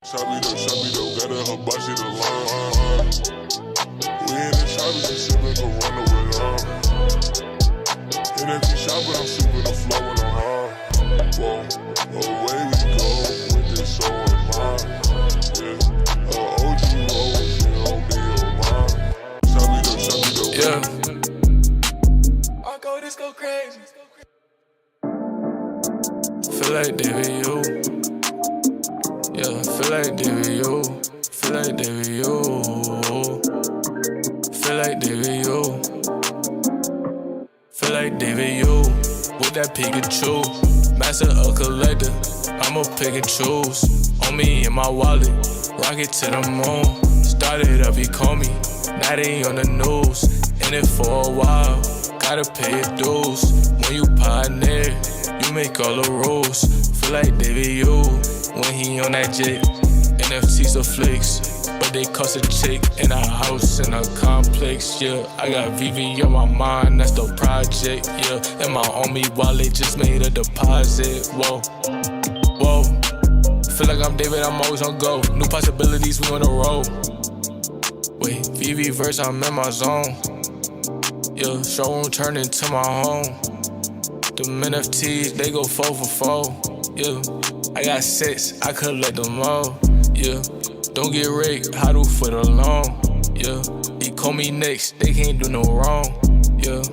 Gotta hibachi the line. We in the shop, she sippin' Corona with NFT shop, but I'm sippin' the flow when I'm high. Whoa, away we go with this so mine. Yeah, OG always on me on mine. Shabido. Yeah. I go this go crazy. Feel like David, yo. Yeah, feel like David, yo. Feel like David, yo. Feel like David, yo. Feel like David, yo. With that Pikachu. Master a collector. I'ma pick and choose. On me and my wallet. Rocket to the moon. Started up, ecomi. Now they on the news. In it for a while. Gotta pay your dues. When you pioneer, you make all the rules. Feel like David, yo. When he on that jet, NFTs are flicks, but they cost a chick in a house in a complex, yeah. I got VV on my mind, that's the project, yeah. And my on me wallet just made a deposit, whoa, whoa. Feel like I'm David, I'm always on go. New possibilities, we on the road. Wait, VV verse, I'm in my zone. Yeah, showroom turned into my home. Them NFTs, they go 4 for 4, yeah. I got 6, I collect them all, yeah. Don't get rigged, how do for the long, yeah. Ecomi next, they can't do no wrong, yeah.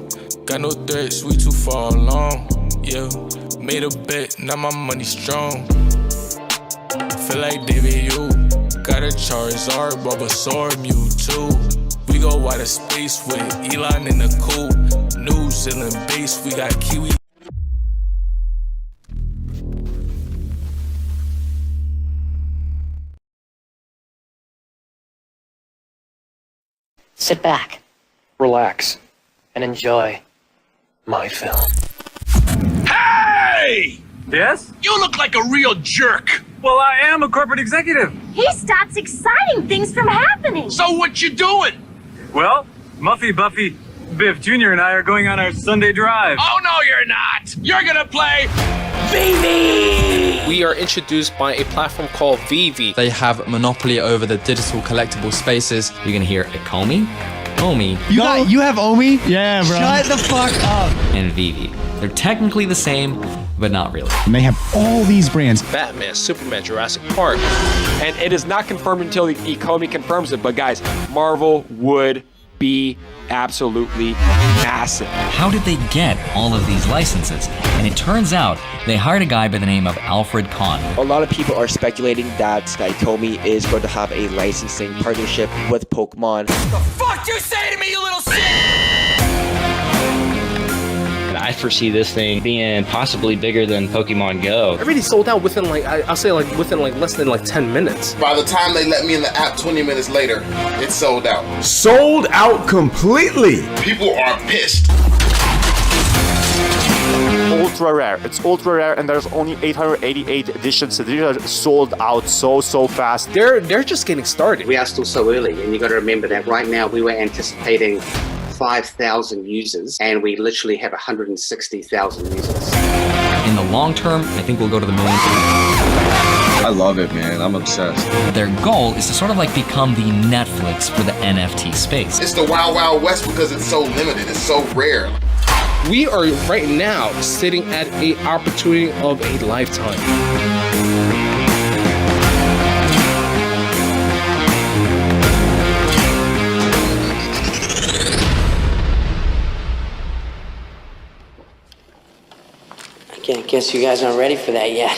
Got no threats, we too far along, yeah. Made a bet, now my money strong. Feel like David, you got a Charizard, Bulbasaur, Mewtwo. We go wider space with Elon in the coupe. New Zealand base, we got Kiwi. Sit back, relax, and enjoy my film. Hey! Yes? You look like a real jerk. Well, I am a corporate executive. He stops exciting things from happening. So what you doing? Well, Muffy, Buffy, Biff Jr. and I are going on our Sunday drive. Oh, no, you're not. You're gonna play Vivi. We are introduced by a platform called Vivi. They have monopoly over the digital collectible spaces. You're gonna hear ecomi, Omi. You have Omi? Yeah, bro. Shut the fuck up. And Vivi. They're technically the same, but not really. And they have all these brands. Batman, Superman, Jurassic Park. And it is not confirmed until the ecomi confirms it, but guys, Marvel would be absolutely massive. How did they get all of these licenses? And it turns out they hired a guy by the name of Alfred Kahn. A lot of people are speculating that ecomi is going to have a licensing partnership with Pokemon. The fuck you say to me, you little shit? I foresee this thing being possibly bigger than Pokemon Go. Everything sold out within I'll say within less than 10 minutes. By the time they let me in the app 20 minutes later, it's sold out. Sold out completely. People are pissed. Ultra rare. It's ultra rare, and there's only 888 editions. So these are sold out so fast. They're just getting started. We are still so early, and you got to remember that right now we were anticipating 5,000 users, and we literally have 160,000 users. In the long term, I think we'll go to the million. I love it, man. I'm obsessed. Their goal is to sort of become the Netflix for the NFT space. It's the Wild Wild West because it's so limited. It's so rare. We are right now sitting at an opportunity of a lifetime. I guess you guys aren't ready for that yet.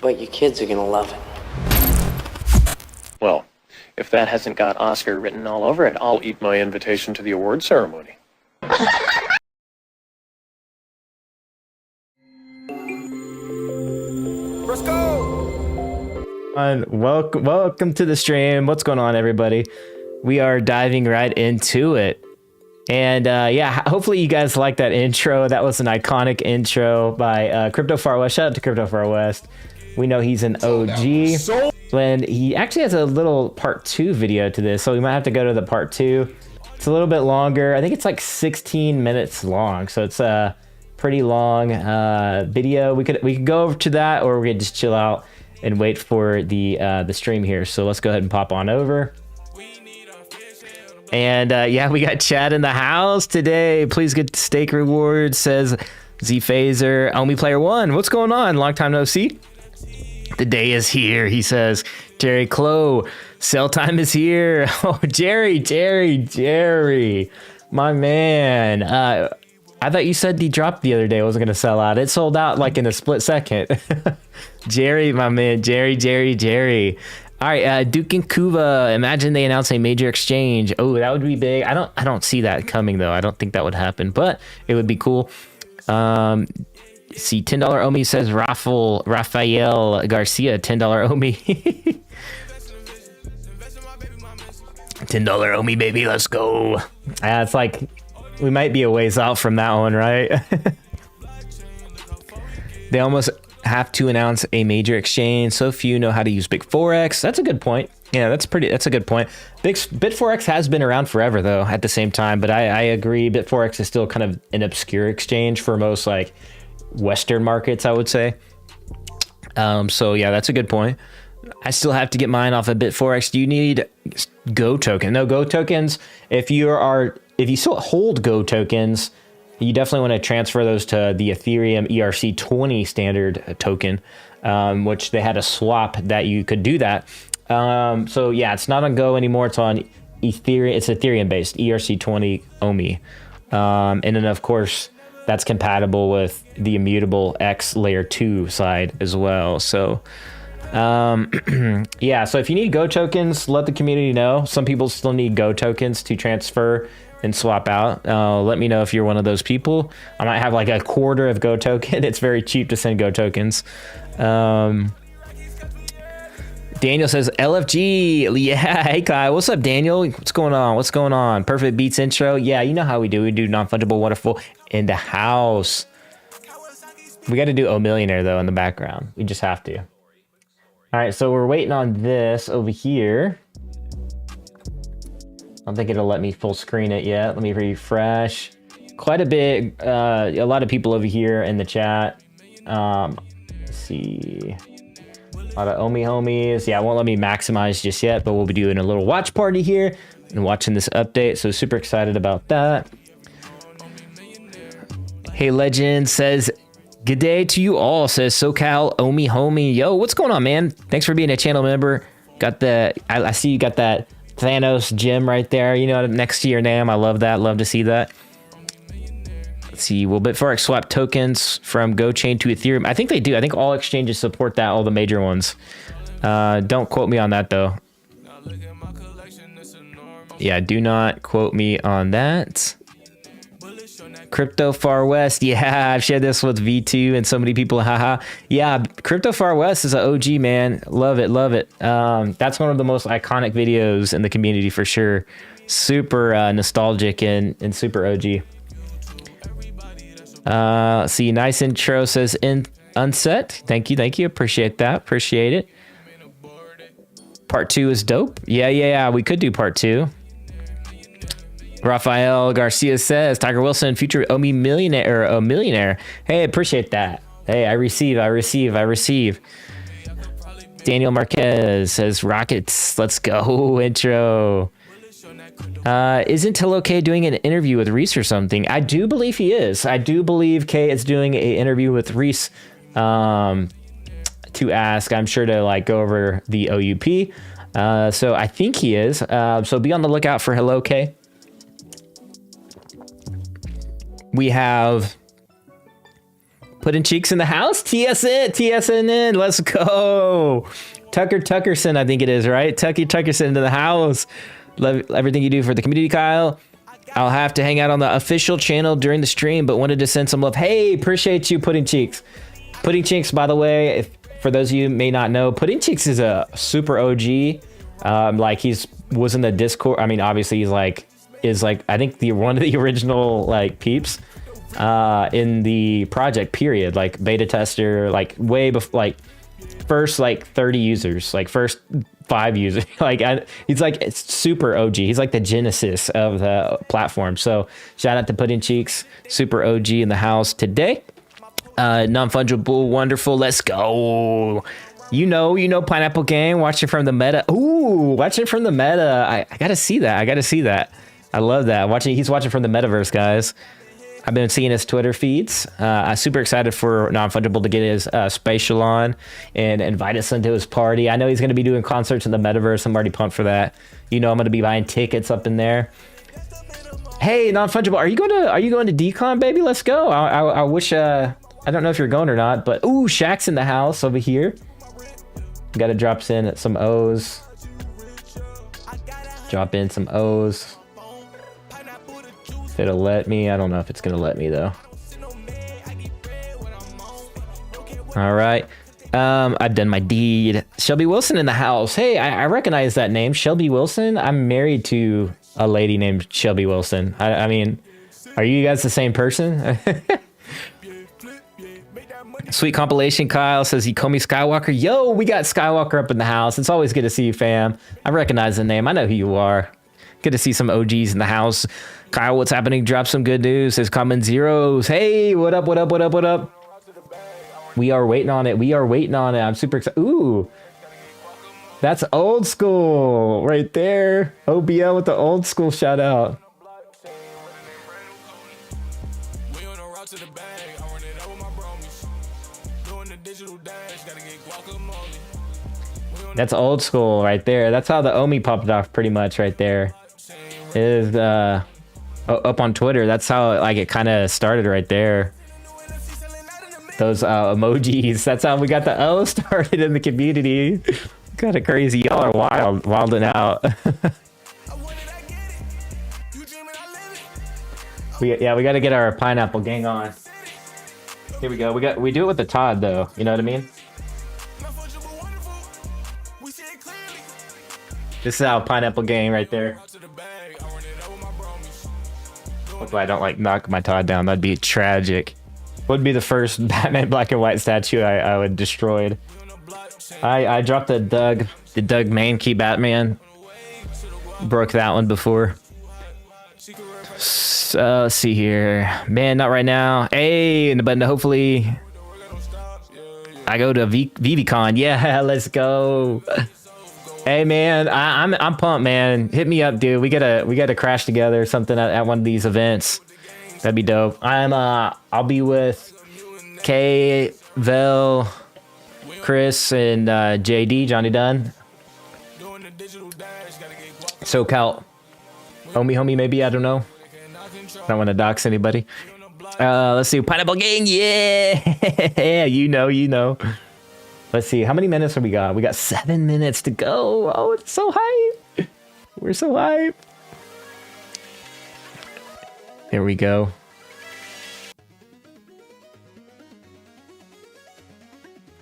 But your kids are gonna love it. Well, if that hasn't got Oscar written all over it, I'll eat my invitation to the award ceremony. Let's go! Welcome to the stream. What's going on, everybody? We are diving right into it. And yeah, hopefully you guys like that intro. That was an iconic intro by Crypto Far West. Shout out to Crypto Far West. We know he's an OG. And he actually has a little part 2 video to this, so we might have to go to the part 2. It's a little bit longer. I think it's 16 minutes long, so it's a pretty long video. We could go over to that, or we could just chill out and wait for the stream here. So let's go ahead and pop on over. And yeah, we got Chad in the house today. Please get stake rewards, says Z Phaser. Omi Player One, what's going on? Long time no see. The day is here, he says. Jerry Clow, sell time is here. Oh, Jerry, my man. I thought you said he dropped the other day. It wasn't going to sell out. It sold out like in a split second. Jerry, my man. Jerry. All right, Duke and Kuva. Imagine they announce a major exchange. Oh, that would be big. I don't see that coming though. I don't think that would happen, but it would be cool. See, $10 Omi says Rafael Garcia. $10 Omi. $10 Omi, baby. Let's go. It's like we might be a ways out from that one, right? They almost have to announce a major exchange. So few know how to use Bit4X. That's a good point. Yeah, that's a good point. Bit4X has been around forever though at the same time, but I agree Bit4X is still kind of an obscure exchange for most like Western markets, I would say. So yeah, that's a good point. I still have to get mine off of Bit4X. Do you need Go token? No, Go tokens. If you still hold Go tokens, you definitely want to transfer those to the Ethereum ERC20 standard token, which they had a swap that you could do that. So yeah, it's not on Go anymore. It's on Ethereum. It's Ethereum based ERC20 Omi. And then of course that's compatible with the immutable X layer 2 side as well. So yeah, so if you need Go tokens, let the community know. Some people still need Go tokens to transfer and swap out. Let me know if you're one of those people. I might have like a quarter of Go token. It's very cheap to send Go tokens. Daniel says LFG. Yeah, hey Kai, what's up, Daniel? What's going on? Perfect Beats intro. Yeah, you know how we do non-fungible wonderful in the house. We got to do Oh Millionaire though in the background. We just have to. All right, so we're waiting on this over here. I don't think it'll let me full screen it yet. Let me refresh. Quite a bit, a lot of people over here in the chat. Let's see. A lot of Omi homies. Yeah, it won't let me maximize just yet, but we'll be doing a little watch party here and watching this update. So super excited about that. Hey Legend says, good day to you all, says SoCal Omi homie. Yo, what's going on, man? Thanks for being a channel member. I see you got that Thanos gem right there, you know, next to your name. I love that. Love to see that. Let's see. Will Bit4X swap tokens from GoChain to Ethereum? I think they do. I think all exchanges support that, all the major ones. Don't quote me on that, though. Yeah, do not quote me on that. Crypto Far West. Yeah, I've shared this with V2 and so many people. Haha. Yeah, Crypto Far West is an OG, man. Love it. That's one of the most iconic videos in the community for sure. Super nostalgic and super OG. Let's see. Nice intro, says Unset. Thank you. Appreciate that. Appreciate it. Part 2 is dope. Yeah. We could do part 2. Rafael Garcia says, Tiger Wilson, future Omi millionaire or a millionaire. Hey, appreciate that. Hey, I receive. Daniel Marquez says, Rockets, let's go. Intro. Isn't Tillo K doing an interview with Reese or something? I do believe he is. I do believe K is doing an interview with Reese to ask, I'm sure, to like go over the OUP. So I think he is. So be on the lookout for Hello K. We have Putting Cheeks in the house. TSN, let's go. Tuckerson, I think it is, right? Tuckerson into the house. Love everything you do for the community, Kyle. I'll have to hang out on the official channel during the stream, but wanted to send some love. Hey, appreciate you, Pudding Cheeks. Pudding Cheeks, by the way, for those of you who may not know, Pudding Cheeks is a super OG. Like was in the Discord. I mean, obviously is I think one of the original like peeps in the project period, like beta tester, like way before, like first like 30 users, like first 5 users. He's like it's super OG. He's like the genesis of the platform. So shout out to Pudding Cheeks, super OG in the house today. Non-fungible, wonderful. Let's go. You know, Pineapple Gang, watching from the meta. Ooh, watching from the meta. I gotta see that. I love that. He's watching from the metaverse, guys. I've been seeing his Twitter feeds. I'm super excited for Non-Fungible to get his spatial on and invite us into his party. I know he's gonna be doing concerts in the metaverse. I'm already pumped for that. You know, I'm gonna be buying tickets up in there. Hey, Non-Fungible, are you going to Decon, baby? Let's go. I wish. I don't know if you're going or not, but ooh, Shaq's in the house over here. Got to drop in some O's. Drop in some O's. If it'll let me. I don't know if it's going to let me, though. All right. I've done my deed. Shelby Wilson in the house. Hey, I recognize that name. Shelby Wilson. I'm married to a lady named Shelby Wilson. I mean, are you guys the same person? Sweet compilation. Kyle says ecomi Skywalker. Yo, we got Skywalker up in the house. It's always good to see you, fam. I recognize the name. I know who you are. Good to see some OGs in the house. Kyle, what's happening? Drop some good news. Says common zeros. Hey, what up? We are waiting on it. I'm super excited. Ooh, that's old school right there. OBL with the old school shout out. That's old school right there. That's how the Omi popped off pretty much right there. It is up on Twitter. That's how it kind of started right there. Those emojis. That's how we got the O started in the community. Kind of crazy. Y'all are wilding out. we got to get our Pineapple Gang on. Here we go. We do it with the Todd though. You know what I mean? This is our Pineapple Gang right there. Hopefully I don't knock my Todd down. That'd be tragic. Would be the first Batman black and white statue I would destroyed. I dropped the Doug Mankey Batman. Broke that one before. So, let's see here. Man, not right now. Hey, but hopefully I go to VVCon. Yeah, let's go. Hey man, I'm pumped, man. Hit me up, dude. We gotta crash together or something at one of these events. That'd be dope. I'll be with Kay, Vel, Chris, and JD, Johnny Dunn. SoCal. Homie, maybe, I don't know. Don't want to dox anybody. Let's see. Pineapple Gang, yeah! you know. Let's see. How many minutes have we got? We got 7 minutes to go. Oh, it's so hype. We're so hype. Here we go.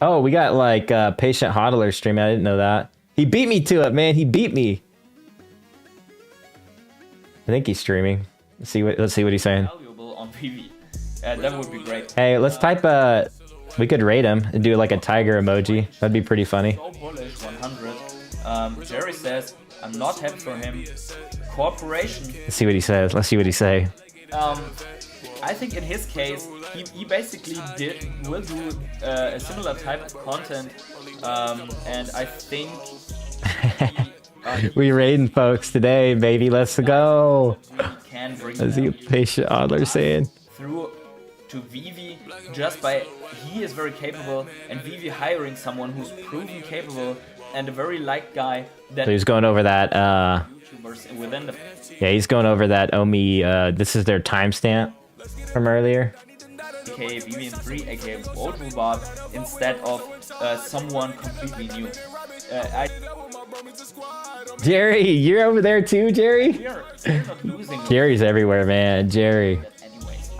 Oh, we got Patient Hodler streaming. I didn't know that. He beat me to it, man. He beat me. I think he's streaming. Let's see what he's saying. Valuable on PV. That would be great. Hey, let's type we could rate him and do a tiger emoji. That'd be pretty funny. So bullish, 100. Jerry says, I'm not happy for him. Cooperation. Let's see what he says. Let's see what he say. I think in his case, he basically will do a similar type of content, and I think we raiding folks today, baby. Let's go. Can bring Let's see what Patient Adler saying. Through to Vivi just by he is very capable, and Vivi hiring someone who's proven capable and a very liked guy. That So he's going over that. YouTubers within the Yeah, he's going over that Omi. This is their timestamp from earlier. aka VVN3, aka Bot, instead of someone completely new. Jerry, you're over there too, Jerry? We're not losing. Jerry's everywhere, man. Jerry. Anyways.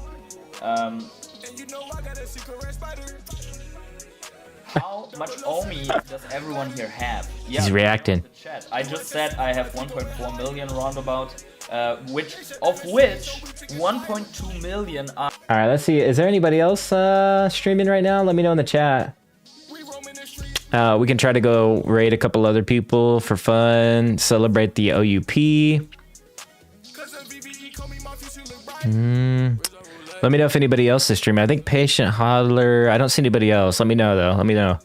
How much OMI does everyone here have? Yeah, He's reacting. Chat. I just said I have 1.4 million roundabout, which 1.2 million are. All right, let's see. Is there anybody else streaming right now? Let me know in the chat. We can try to go raid a couple other people for fun. Celebrate the OUP. Let me know if anybody else is streaming. I think Patient Hodler. I don't see anybody else. Let me know though. Let me know.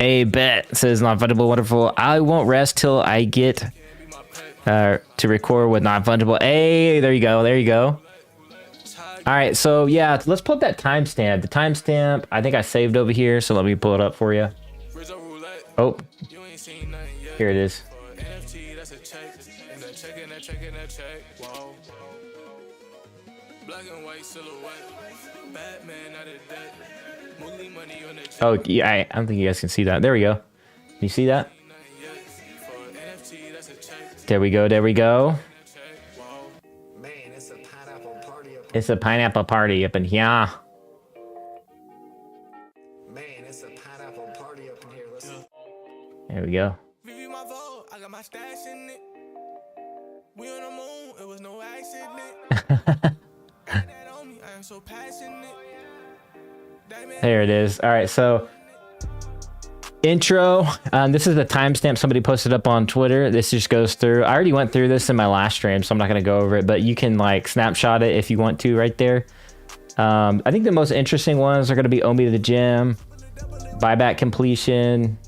A bet says not fungible wonderful. I won't rest till I get to record with not fungible. Hey, there you go. There you go. All right, so yeah, let's pull up that timestamp. The timestamp, I think I saved over here, so let me pull it up for you. Oh, here it is. Oh, yeah, I don't think you guys can see that. There we go. Can you see that? There we go. There we go. It's a pineapple party up in here. There we go. There it is. All right, so intro. This is the timestamp somebody posted up on Twitter. This just goes through. I already went through this in my last stream, so I'm not going to go over it, but you can like snapshot it if you want to right there. I think the most interesting ones are going to be Omi to the gym, buyback completion,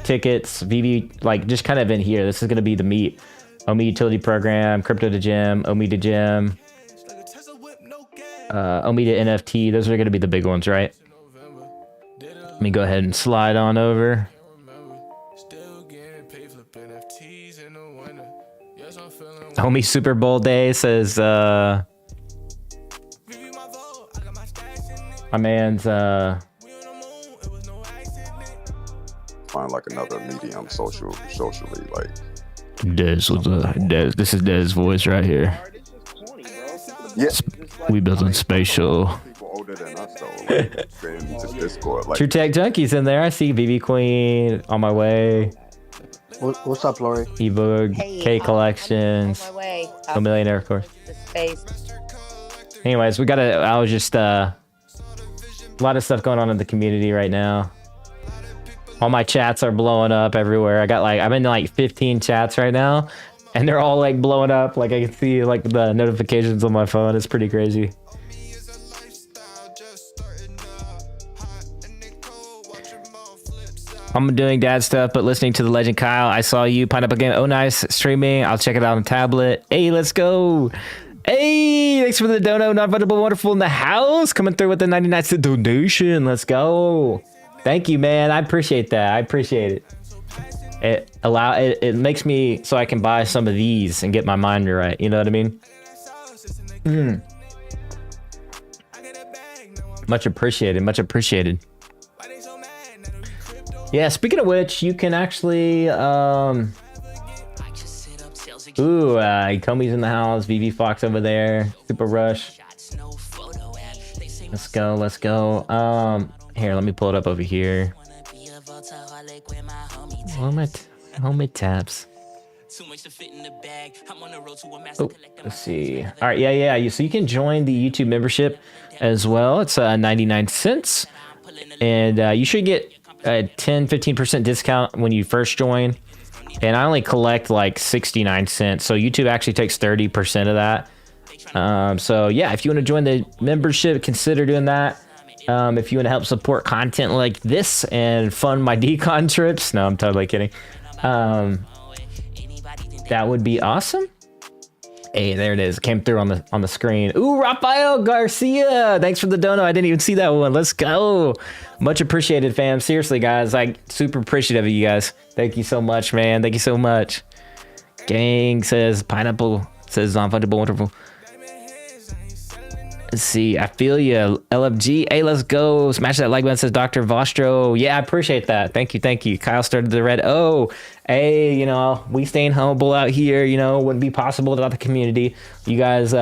tickets, VV, like just kind of in here. This is going to be the meat. Omi utility program, crypto to gym, Omi to gym, Omi to NFT. Those are going to be the big ones, right? Let me go ahead and slide on over. Homie Super Bowl Day says, my man's, find like another medium socially, like. This is Dez's voice right here. Yeah. We building spatial. People older than us though, like, just Discord, like. True Tech Junkies in there. I see BB Queen on my way. What's up, Lori? Ebook, K Collections. On my way. A Millionaire, of course. Space. Anyways, we gotta. I was just a lot of stuff going on in the community right now. All my chats are blowing up everywhere. I'm in like 15 chats right now, and they're all like blowing up. Like I can see like the notifications on my phone. It's pretty crazy. I'm doing dad stuff, but listening to the legend Kyle. I saw you Pineapple Game. Oh, nice streaming. I'll check it out on tablet. Hey, let's go. Hey, thanks for the dono. Not fungible, wonderful in the house. Coming through with the 99-cent donation. Let's go. Thank you, man. I appreciate that. I appreciate it. It makes me so I can buy some of these and get my mind right. You know what I mean? Much appreciated. Much appreciated. Yeah, speaking of which, you can actually Ecomi's in the house, VV Fox over there, Super Rush. Let's go, let's go. Here, let me pull it up over here. Homemade tabs. Oh, let's see. All right, yeah. So you can join the YouTube membership as well. It's 99 cents. And you should get a 10-15% discount when you first join. And I only collect like 69 cents. So YouTube actually takes 30% of that. So yeah, if you want to join the membership, consider doing that. If you want to help support content like this and fund my decon trips. No, I'm totally kidding. That would be awesome. Hey, there it is. It came through on the screen. Ooh, Rafael Garcia. Thanks for the dono. I didn't even see that one. Let's go. Much appreciated, fam. Seriously, guys. Like, super appreciative of you guys. Thank you so much, man. Thank you so much. Gang says pineapple. Says non-fungible wonderful. Let's see. I feel you. LFG. Hey, let's go. Smash that like button, says Dr. Vostro. Yeah, I appreciate that. Thank you. Thank you. Kyle started the red. Oh, hey, you know, we staying humble out here. You know, wouldn't be possible without the community. You guys,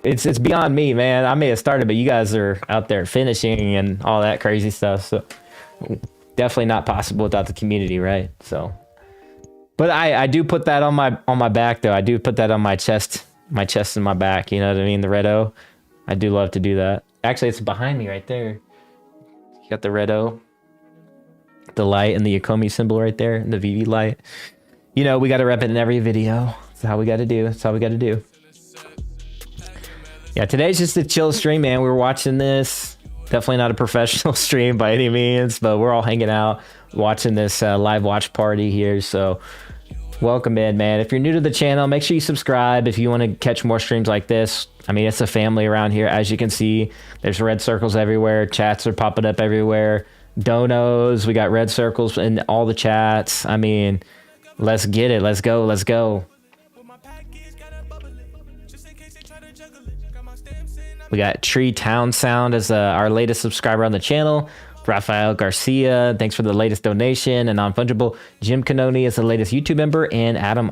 it's beyond me, man. I may have started, but you guys are out there finishing and all that crazy stuff. So definitely not possible without the community, right? So, but I do put that on my back, though. I do put that on my chest and my back. You know what I mean? The red O. I do love to do that. Actually, it's behind me right there. You got the red O, the light, and the ecomi symbol right there, and the VV light. You know, we got to rep it in every video. That's how we got to do. That's how we got to do. Yeah, today's just a chill stream, man. We were watching this. Definitely not a professional stream by any means, but we're all hanging out, watching this live watch party here. So welcome in, man. If you're new to the channel, make sure you subscribe if you want to catch more streams like this. I mean, it's a family around here. As you can see, there's red circles everywhere. Chats are popping up everywhere. Donos, we got red circles in all the chats. I mean, let's get it. Let's go. Let's go. We got Tree Town Sound as our latest subscriber on the channel. Rafael Garcia, thanks for the latest donation. And Non-Fungible Jim Canoni is the latest YouTube member. And Adam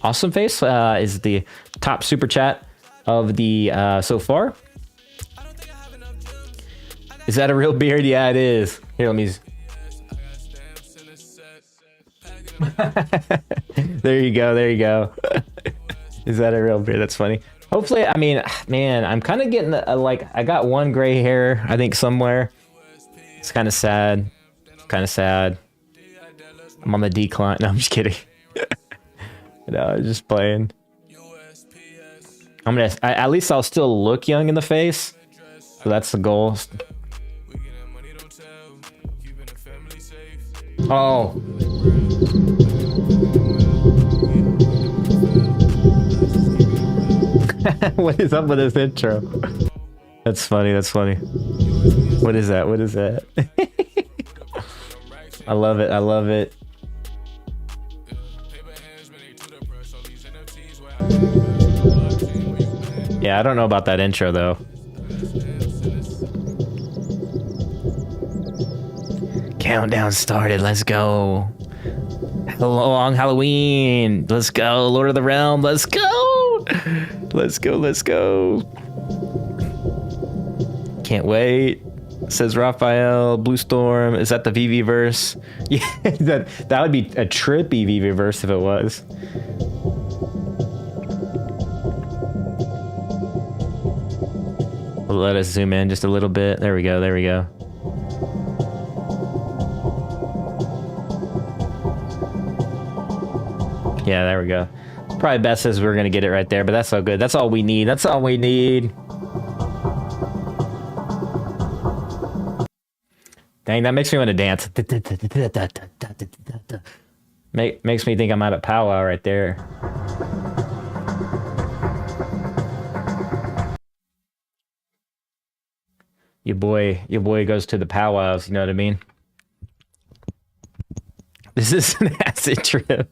Awesomeface is the top super chat of the so far. Is that a real beard? Yeah, it is. Here, let me... There you go. There you go. Is that a real beard? That's funny. Hopefully, I mean, man, I'm kind of getting like, I got one gray hair, I think, somewhere. It's kind of sad. Kind of sad. I'm on the decline. No, I'm just kidding. No, I'm just playing. At least I'll still look young in the face. So that's the goal. Oh. What is up with this intro? That's funny. That's funny. What is that? What is that? I love it. I love it. Yeah, I don't know about that intro though. Countdown started. Let's go. Long Halloween. Let's go. Lord of the Realm. Let's go. Let's go. Let's go. Can't wait. Says Raphael. Blue Storm. Is that the VV verse? Yeah, that would be a trippy VV verse if it was. Let us zoom in just a little bit. There we go. There we go. Yeah, there we go. Probably best is we're gonna get it right there, but that's all good. That's all we need. That's all we need. Dang, that makes me want to dance. Makes me think I'm out of powwow right there. Your boy goes to the powwows, you know what I mean? This is an acid trip.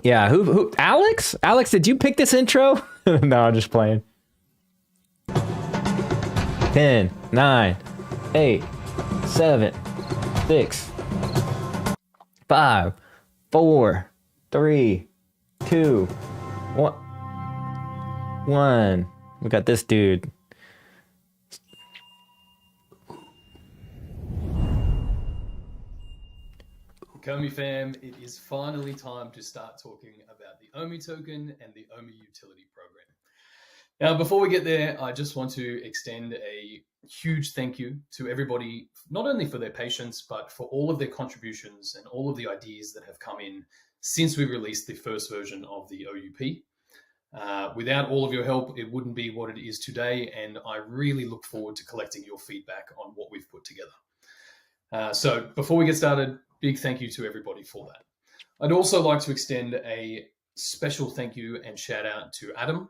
Yeah, who Alex? Alex, did you pick this intro? No, I'm just playing. 10, 9, 8, 7, 6, 5, 4, 3, 2, 1. We got this dude. Ecomi fam, it is finally time to start talking about the OMI token and the OMI utility program. Now, before we get there, I just want to extend a huge thank you to everybody, not only for their patience, but for all of their contributions and all of the ideas that have come in since we released the first version of the OUP. Without all of your help, it wouldn't be what it is today, and I really look forward to collecting your feedback on what we've put together. So before we get started, big thank you to everybody for that. I'd also like to extend a special thank you and shout out to Adam,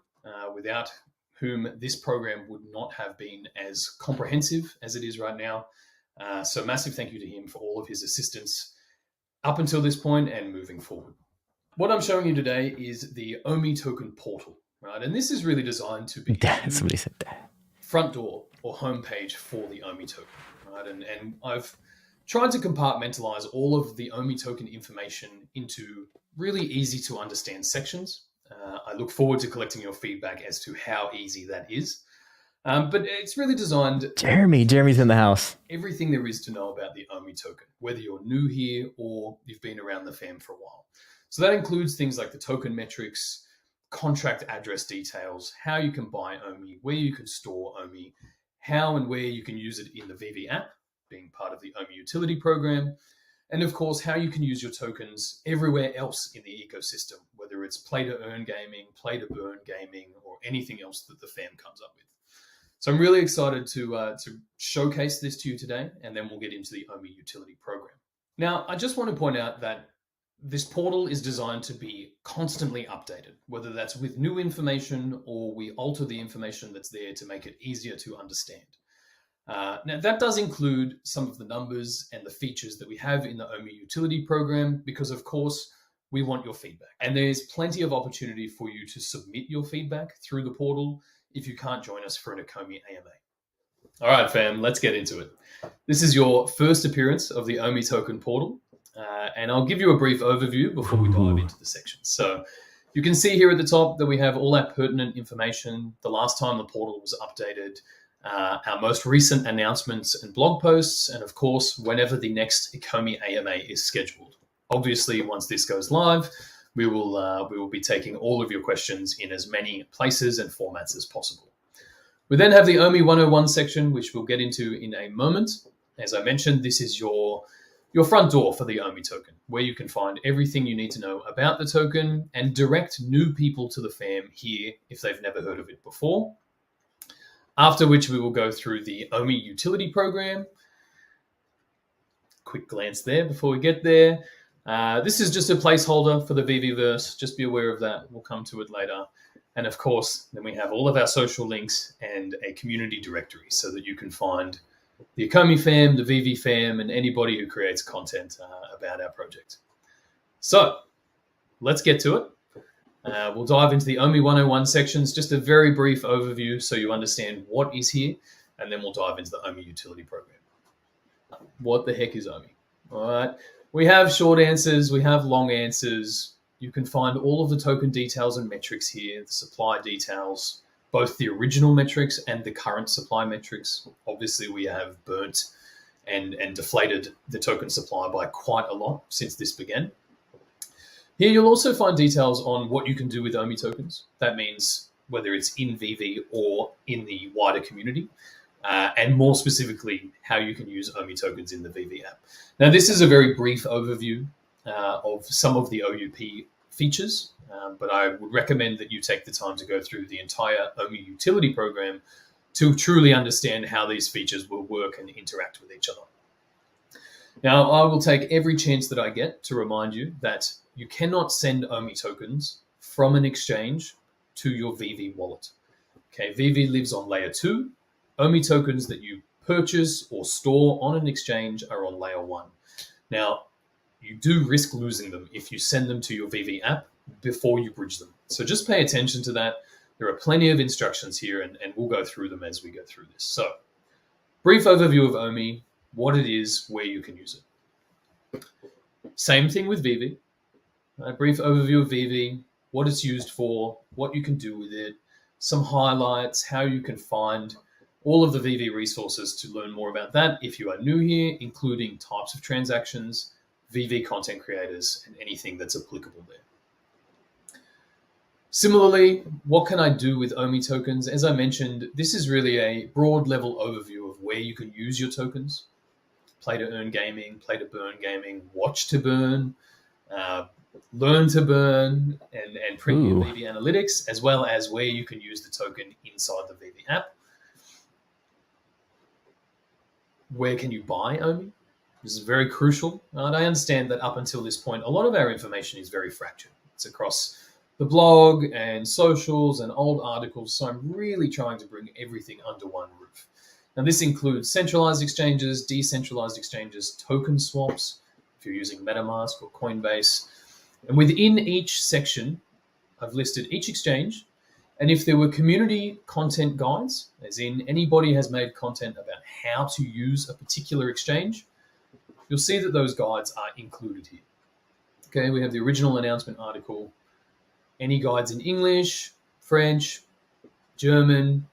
without whom this program would not have been as comprehensive as it is right now. So massive thank you to him for all of his assistance up until this point and moving forward. What I'm showing you today is the OMI token portal, right? And this is really designed to be somebody said that. Front door or homepage for the OMI token, right? And I've tried to compartmentalize all of the OMI token information into really easy to understand sections. I look forward to collecting your feedback as to how easy that is. But it's really designed... Jeremy's in the house. Everything there is to know about the OMI token, whether you're new here or you've been around the fam for a while. So that includes things like the token metrics, contract address details, how you can buy OMI, where you can store OMI, how and where you can use it in the VV app, being part of the OMI utility program, And of course, how you can use your tokens everywhere else in the ecosystem, whether it's play to earn gaming, play to burn gaming, or anything else that the fam comes up with. So I'm really excited to showcase this to you today, and then we'll get into the OMI utility program. Now, I just want to point out that this portal is designed to be constantly updated, whether that's with new information or we alter the information that's there to make it easier to understand. Now, that does include some of the numbers and the features that we have in the OMI utility program, because of course, we want your feedback. And there's plenty of opportunity for you to submit your feedback through the portal if you can't join us for an ecomi AMA. All right, fam, let's get into it. This is your first appearance of the OMI token portal. And I'll give you a brief overview before we dive into the sections. So you can see here at the top that we have all that pertinent information, the last time the portal was updated, our most recent announcements and blog posts, and of course, whenever the next ecomi AMA is scheduled. Obviously, once this goes live, we will be taking all of your questions in as many places and formats as possible. We then have the OMI 101 section, which we'll get into in a moment. As I mentioned, this is your front door for the OMI token, where you can find everything you need to know about the token and direct new people to the fam here if they've never heard of it before. After which we will go through the OMI utility program. Quick glance there before we get there. This is just a placeholder for the VVverse. Just be aware of that. We'll come to it later. And of course, then we have all of our social links and a community directory so that you can find the ecomi fam, the VV fam, and anybody who creates content about our project. So let's get to it. We'll dive into the OMI 101 sections, just a very brief overview so you understand what is here, and then we'll dive into the OMI utility program. What the heck is OMI? All right. We have short answers, we have long answers. You can find all of the token details and metrics here, the supply details, both the original metrics and the current supply metrics. Obviously, we have burnt and deflated the token supply by quite a lot since this began. Here, you'll also find details on what you can do with OMI tokens. That means whether it's in VV or in the wider community, and more specifically, how you can use OMI tokens in the VV app. Now, this is a very brief overview of some of the OUP features, but I would recommend that you take the time to go through the entire OMI utility program to truly understand how these features will work and interact with each other. Now, I will take every chance that I get to remind you that you cannot send OMI tokens from an exchange to your VV wallet. Okay, VV lives on layer 2. OMI tokens that you purchase or store on an exchange are on layer 1. Now, you do risk losing them if you send them to your VV app before you bridge them. So just pay attention to that. There are plenty of instructions here, and we'll go through them as we go through this. So, brief overview of OMI, what it is, where you can use it. Same thing with VV. A brief overview of VV, what it's used for, what you can do with it, some highlights, how you can find all of the VV resources to learn more about that if you are new here, including types of transactions, VV content creators, and anything that's applicable there. Similarly, what can I do with OMI tokens? As I mentioned, this is really a broad level overview of where you can use your tokens. Play to earn gaming, play to burn gaming, watch to burn, learn to burn, and premium VV analytics, as well as where you can use the token inside the VV app. Where can you buy OMI? This is very crucial. And I understand that up until this point, a lot of our information is very fractured. It's across the blog and socials and old articles. So I'm really trying to bring everything under one roof. Now, this includes centralized exchanges, decentralized exchanges, token swaps, if you're using MetaMask or Coinbase. And within each section, I've listed each exchange. And if there were community content guides, as in anybody has made content about how to use a particular exchange, you'll see that those guides are included here. Okay, we have the original announcement article, any guides in English, French, German,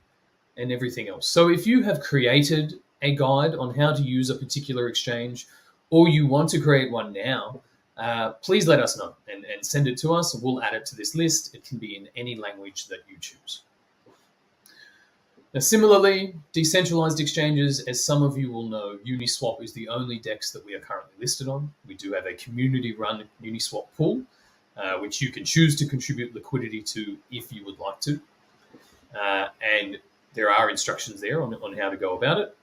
and everything else. So if you have created a guide on how to use a particular exchange, or you want to create one now, please let us know and send it to us. We'll add it to this list. It can be in any language that you choose. Now, similarly, decentralized exchanges, as some of you will know, Uniswap is the only DEX that we are currently listed on. We do have a community-run Uniswap pool, which you can choose to contribute liquidity to if you would like to. And there are instructions there on how to go about it.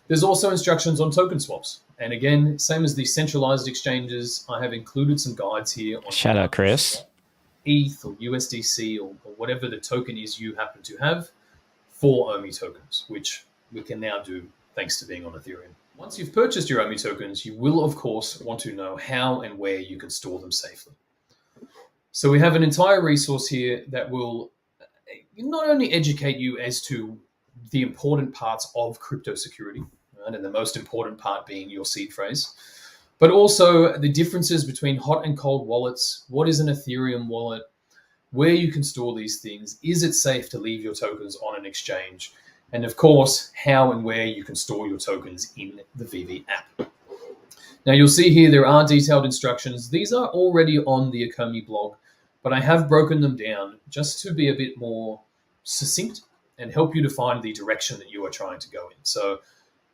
There's also instructions on token swaps. And again, same as the centralized exchanges, I have included some guides here on shout out Chris. ETH or USDC or whatever the token is you happen to have for OMI tokens, which we can now do thanks to being on Ethereum. Once you've purchased your OMI tokens, you will, of course, want to know how and where you can store them safely. So we have an entire resource here that will not only educate you as to the important parts of crypto security, right, and the most important part being your seed phrase, but also the differences between hot and cold wallets, what is an Ethereum wallet, where you can store these things, is it safe to leave your tokens on an exchange, and of course, how and where you can store your tokens in the VV app. Now you'll see here there are detailed instructions. These are already on the ecomi blog, but I have broken them down just to be a bit more succinct and help you to find the direction that you are trying to go in. So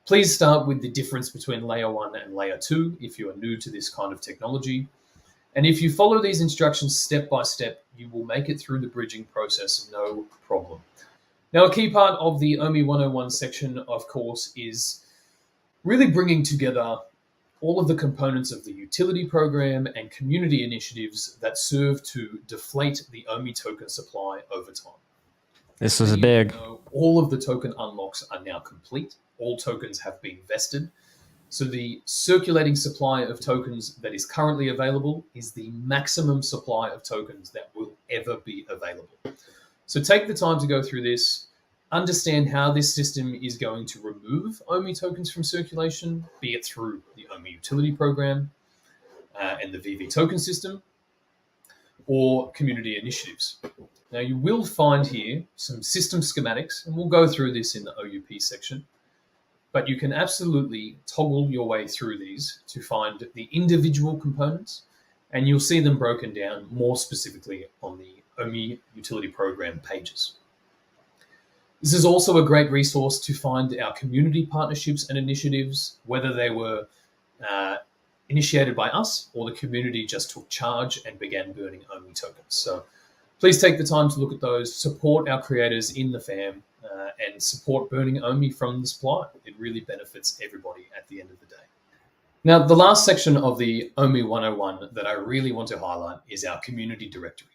please start with the difference between layer 1 and layer 2 if you are new to this kind of technology. And if you follow these instructions step by step, you will make it through the bridging process no problem. Now, a key part of the OMI 101 section, of course, is really bringing together all of the components of the utility program and community initiatives that serve to deflate the OMI token supply over time. This was big. All of the token unlocks are now complete. All tokens have been vested. So the circulating supply of tokens that is currently available is the maximum supply of tokens that will ever be available. So take the time to go through this, understand how this system is going to remove OMI tokens from circulation, be it through the OMI utility program and the VV token system, or community initiatives. Now you will find here some system schematics, and we'll go through this in the OUP section, but you can absolutely toggle your way through these to find the individual components, and you'll see them broken down more specifically on the OMI utility program pages. This is also a great resource to find our community partnerships and initiatives, whether they were initiated by us or the community just took charge and began burning OMI tokens. So please take the time to look at those, support our creators in the fam, and support burning OMI from the supply. It really benefits everybody at the end of the day. Now, the last section of the OMI 101 that I really want to highlight is our community directory.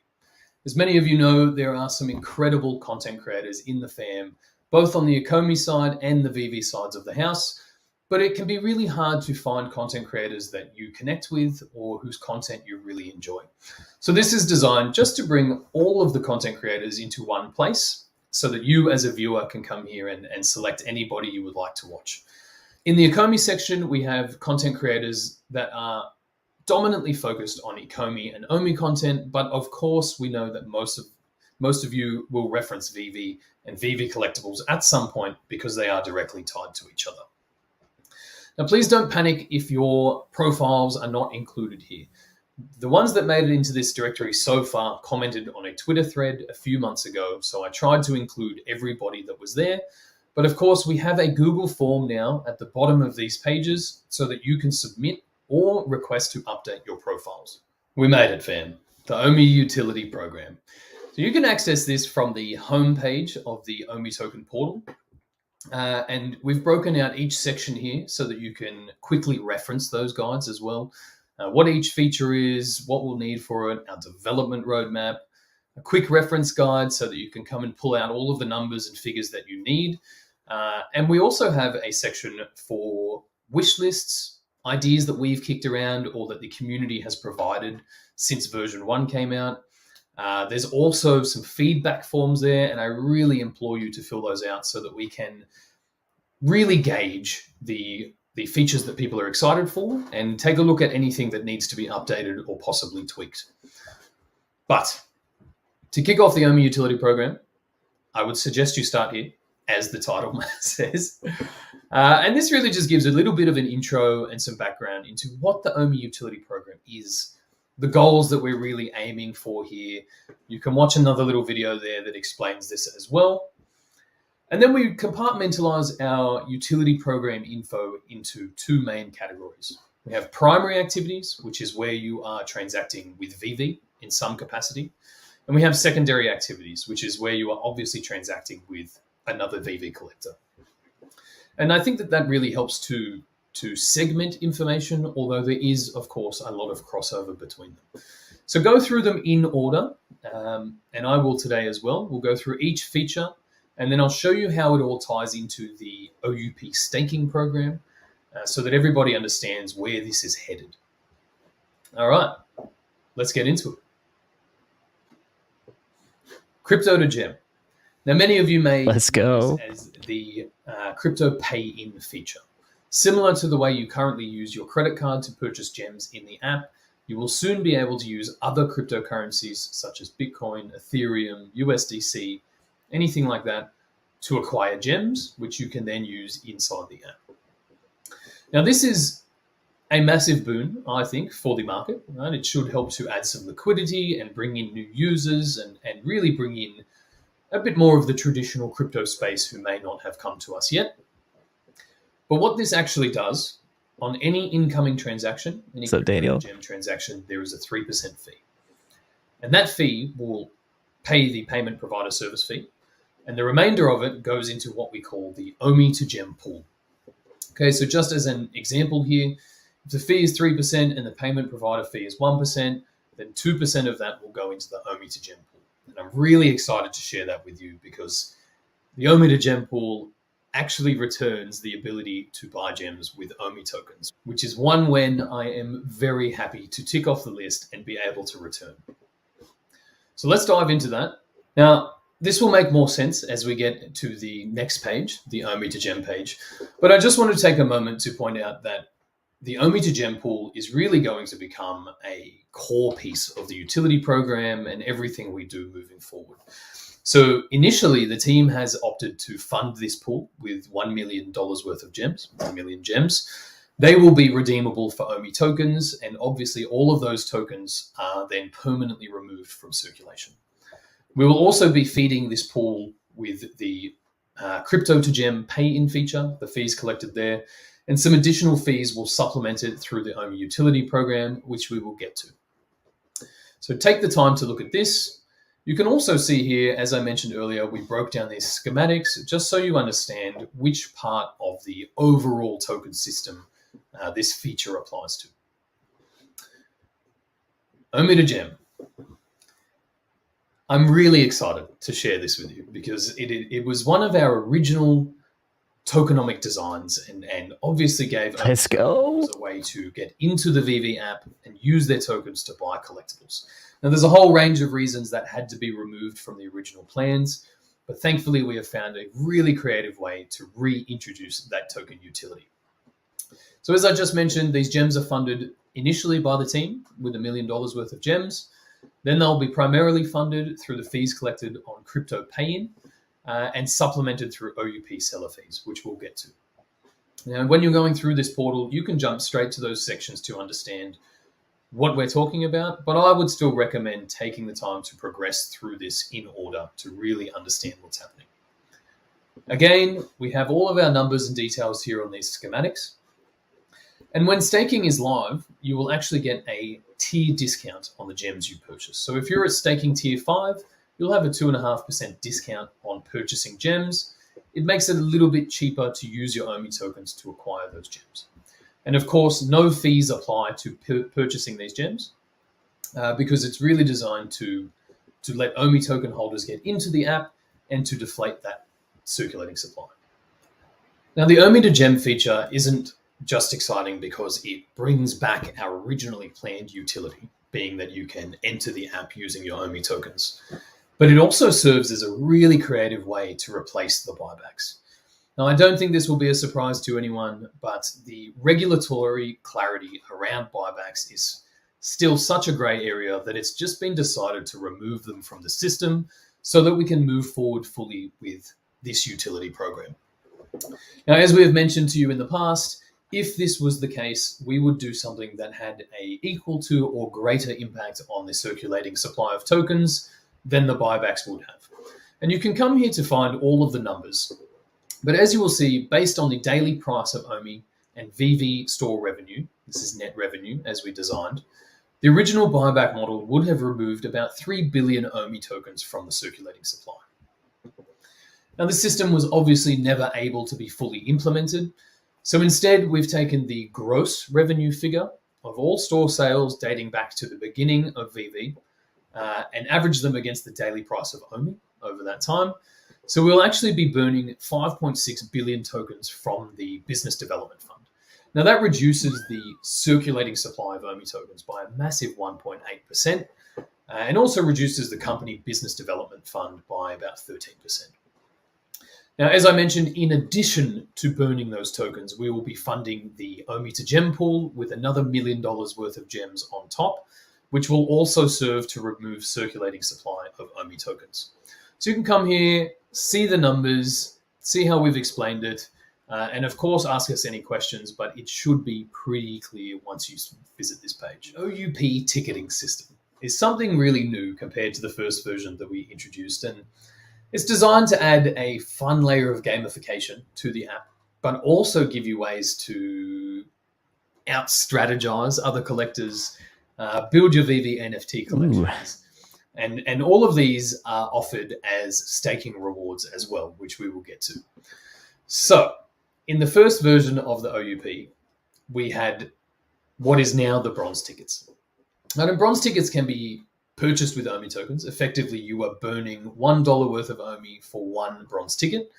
As many of you know, there are some incredible content creators in the fam, both on the ecomi side and the VV sides of the house, but it can be really hard to find content creators that you connect with or whose content you really enjoy. So this is designed just to bring all of the content creators into one place so that you as a viewer can come here and select anybody you would like to watch. In the ecomi section, we have content creators that are dominantly focused on ecomi and OMI content, but of course we know that most of you will reference VV and VV collectibles at some point because they are directly tied to each other. Now, please don't panic if your profiles are not included here. The ones that made it into this directory so far commented on a Twitter thread a few months ago, so I tried to include everybody that was there. But of course, we have a Google form now at the bottom of these pages so that you can submit or request to update your profiles. We made it, fam. The OMI utility program. So you can access this from the home page of the OMI token portal. And we've broken out each section here so that you can quickly reference those guides as well. What each feature is, what we'll need for it, our development roadmap, a quick reference guide so that you can come and pull out all of the numbers and figures that you need. And we also have a section for wish lists, ideas that we've kicked around or that the community has provided since version 1 came out. There's also some feedback forms there, and I really implore you to fill those out so that we can really gauge the features that people are excited for and take a look at anything that needs to be updated or possibly tweaked. But to kick off the OMI utility program, I would suggest you start here, as the title says. And this really just gives a little bit of an intro and some background into what the OMI utility program is, the goals that we're really aiming for here. You can watch another little video there that explains this as well. And then we compartmentalize our utility program info into two main categories. We have primary activities, which is where you are transacting with VV in some capacity. And we have secondary activities, which is where you are obviously transacting with another VV collector. And I think that that really helps to segment information, although there is, of course, a lot of crossover between them. So go through them in order, and I will today as well. We'll go through each feature, and then I'll show you how it all ties into the OUP staking program so that everybody understands where this is headed. All right, let's get into it. Crypto to gem. Now, many of you may Let's go. as the crypto pay-in feature. Similar to the way you currently use your credit card to purchase gems in the app, you will soon be able to use other cryptocurrencies such as Bitcoin, Ethereum, USDC, anything like that, to acquire gems, which you can then use inside the app. Now, this is a massive boon, I think, for the market. Right? It should help to add some liquidity and bring in new users and really bring in a bit more of the traditional crypto space who may not have come to us yet. But what this actually does, on any incoming transaction, any Daniel? gem transaction, there is a 3% fee. And that fee will pay the payment provider service fee. And the remainder of it goes into what we call the OMI to gem pool. Okay, so just as an example here, if the fee is 3% and the payment provider fee is 1%, then 2% of that will go into the OMI to gem pool. And I'm really excited to share that with you because the OMI to gem pool actually returns the ability to buy gems with OMI tokens, which is one when I am very happy to tick off the list and be able to return. So let's dive into that. Now, this will make more sense as we get to the next page, the OMI to gem page. But I just want to take a moment to point out that the OMI to gem pool is really going to become a core piece of the utility program and everything we do moving forward. So initially, the team has opted to fund this pool with $1 million worth of gems, 1 million gems. They will be redeemable for OMI tokens, and obviously all of those tokens are then permanently removed from circulation. We will also be feeding this pool with the crypto to gem pay-in feature, the fees collected there, and some additional fees will supplement it through the OMI utility program, which we will get to. So take the time to look at this. You can also see here, as I mentioned earlier, we broke down these schematics just so you understand which part of the overall token system this feature applies to. OMI to gem. I'm really excited to share this with you because it was one of our original tokenomic designs and obviously gave Let's go. a way to get into the VV app and use their tokens to buy collectibles. Now, there's a whole range of reasons that had to be removed from the original plans, but thankfully we have found a really creative way to reintroduce that token utility. So as I just mentioned, these gems are funded initially by the team with $1 million worth of gems. Then they'll be primarily funded through the fees collected on crypto pay-in and supplemented through OUP seller fees, which we'll get to. Now, when you're going through this portal, you can jump straight to those sections to understand what we're talking about, but I would still recommend taking the time to progress through this in order to really understand what's happening. Again, we have all of our numbers and details here on these schematics. And when staking is live, you will actually get a tier discount on the gems you purchase. So if you're at staking tier 5, you'll have a 2.5% discount on purchasing gems. It makes it a little bit cheaper to use your OMI tokens to acquire those gems. And of course, no fees apply to purchasing these gems because it's really designed to let OMI token holders get into the app and to deflate that circulating supply. Now, the OMI to gem feature isn't just exciting because it brings back our originally planned utility, being that you can enter the app using your OMI tokens. But it also serves as a really creative way to replace the buybacks. Now, I don't think this will be a surprise to anyone, but the regulatory clarity around buybacks is still such a gray area that it's just been decided to remove them from the system so that we can move forward fully with this utility program. Now, as we have mentioned to you in the past, if this was the case, we would do something that had a equal to or greater impact on the circulating supply of tokens than the buybacks would have. And you can come here to find all of the numbers. But as you will see, based on the daily price of OMI and VV store revenue, this is net revenue as we designed, the original buyback model would have removed about 3 billion OMI tokens from the circulating supply. Now, the system was obviously never able to be fully implemented, so instead we've taken the gross revenue figure of all store sales dating back to the beginning of VV and averaged them against the daily price of OMI over that time. So we'll actually be burning 5.6 billion tokens from the Business Development Fund. Now, that reduces the circulating supply of OMI tokens by a massive 1.8%, and also reduces the company Business Development Fund by about 13%. Now, as I mentioned, in addition to burning those tokens, we will be funding the OMI to Gem pool with another $1 million worth of gems on top, which will also serve to remove circulating supply of OMI tokens. So you can come here, see the numbers, see how we've explained it, and of course ask us any questions, but it should be pretty clear once you visit this page. OUP ticketing system is something really new compared to the first version that we introduced, and it's designed to add a fun layer of gamification to the app, but also give you ways to out-strategize other collectors, build your VV NFT collections. And all of these are offered as staking rewards as well, which we will get to. So, in the first version of the OUP, we had what is now the bronze tickets. Now, the bronze tickets can be purchased with OMI tokens. Effectively, you are burning $1 worth of OMI for one bronze ticket.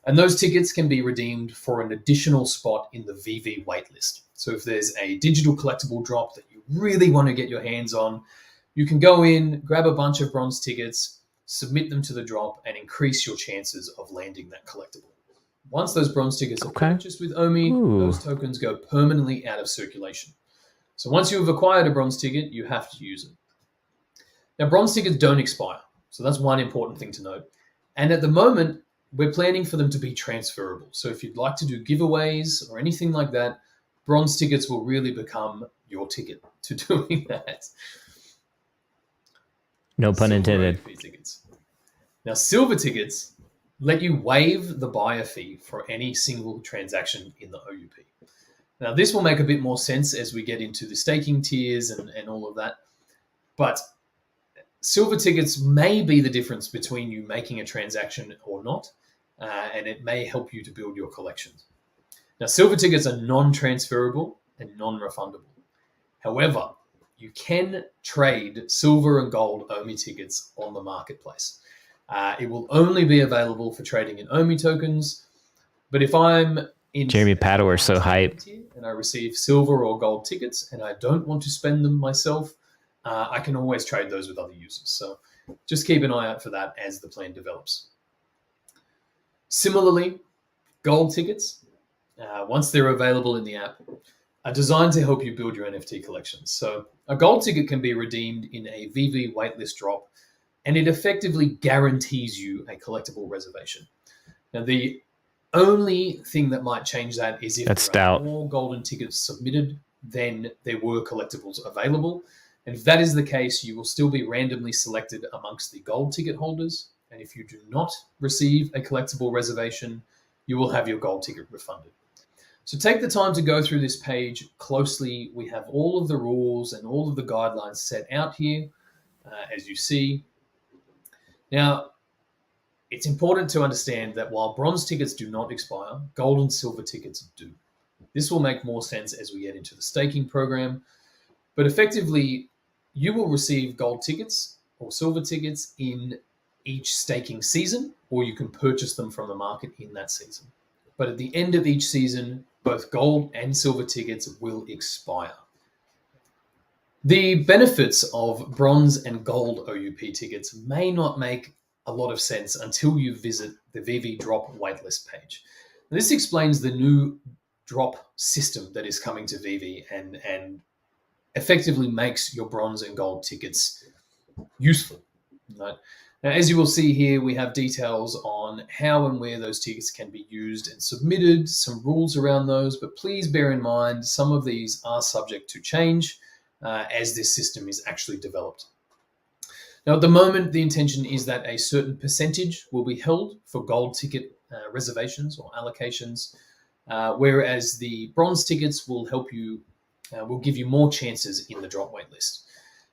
And those tickets can be redeemed for an additional spot in the VV waitlist. So if there's a digital collectible drop that you really want to get your hands on, you can go in, grab a bunch of bronze tickets, submit them to the drop, and increase your chances of landing that collectible. Once those bronze tickets are purchased with OMI, those tokens go permanently out of circulation. So once you have acquired a bronze ticket, you have to use it. Now, bronze tickets don't expire, so that's one important thing to note. And at the moment, we're planning for them to be transferable. So if you'd like to do giveaways or anything like that, bronze tickets will really become your ticket to doing that. No pun intended. Tickets. Now, silver tickets let you waive the buyer fee for any single transaction in the OUP. Now, this will make a bit more sense as we get into the staking tiers and all of that. But silver tickets may be the difference between you making a transaction or not, and it may help you to build your collections. Now, silver tickets are non-transferable and non-refundable. However, you can trade silver and gold OMI tickets on the marketplace. It will only be available for trading in OMI tokens, but if I'm in Jeremy Paddle are so hype, and I receive silver or gold tickets and I don't want to spend them myself, I can always trade those with other users. So just keep an eye out for that as the plan develops. Similarly, gold tickets, once they're available in the app, are designed to help you build your NFT collections. So a gold ticket can be redeemed in a VV waitlist drop, and it effectively guarantees you a collectible reservation. Now, the only thing that might change that is if there are more golden tickets submitted than there were collectibles available. And if that is the case, you will still be randomly selected amongst the gold ticket holders. And if you do not receive a collectible reservation, you will have your gold ticket refunded. So take the time to go through this page closely. We have all of the rules and all of the guidelines set out here, as you see. Now, it's important to understand that while bronze tickets do not expire, gold and silver tickets do. This will make more sense as we get into the staking program. But effectively, you will receive gold tickets or silver tickets in each staking season, or you can purchase them from the market in that season. But at the end of each season, both gold and silver tickets will expire. The benefits of bronze and gold OUP tickets may not make a lot of sense until you visit the VV drop waitlist page. And this explains the new drop system that is coming to VV and effectively makes your bronze and gold tickets useful. Right? Now, as you will see here, we have details on how and where those tickets can be used and submitted, some rules around those, but please bear in mind some of these are subject to change as this system is actually developed. Now, at the moment, the intention is that a certain percentage will be held for gold ticket reservations or allocations, whereas the bronze tickets will help you, will give you more chances in the drop waitlist.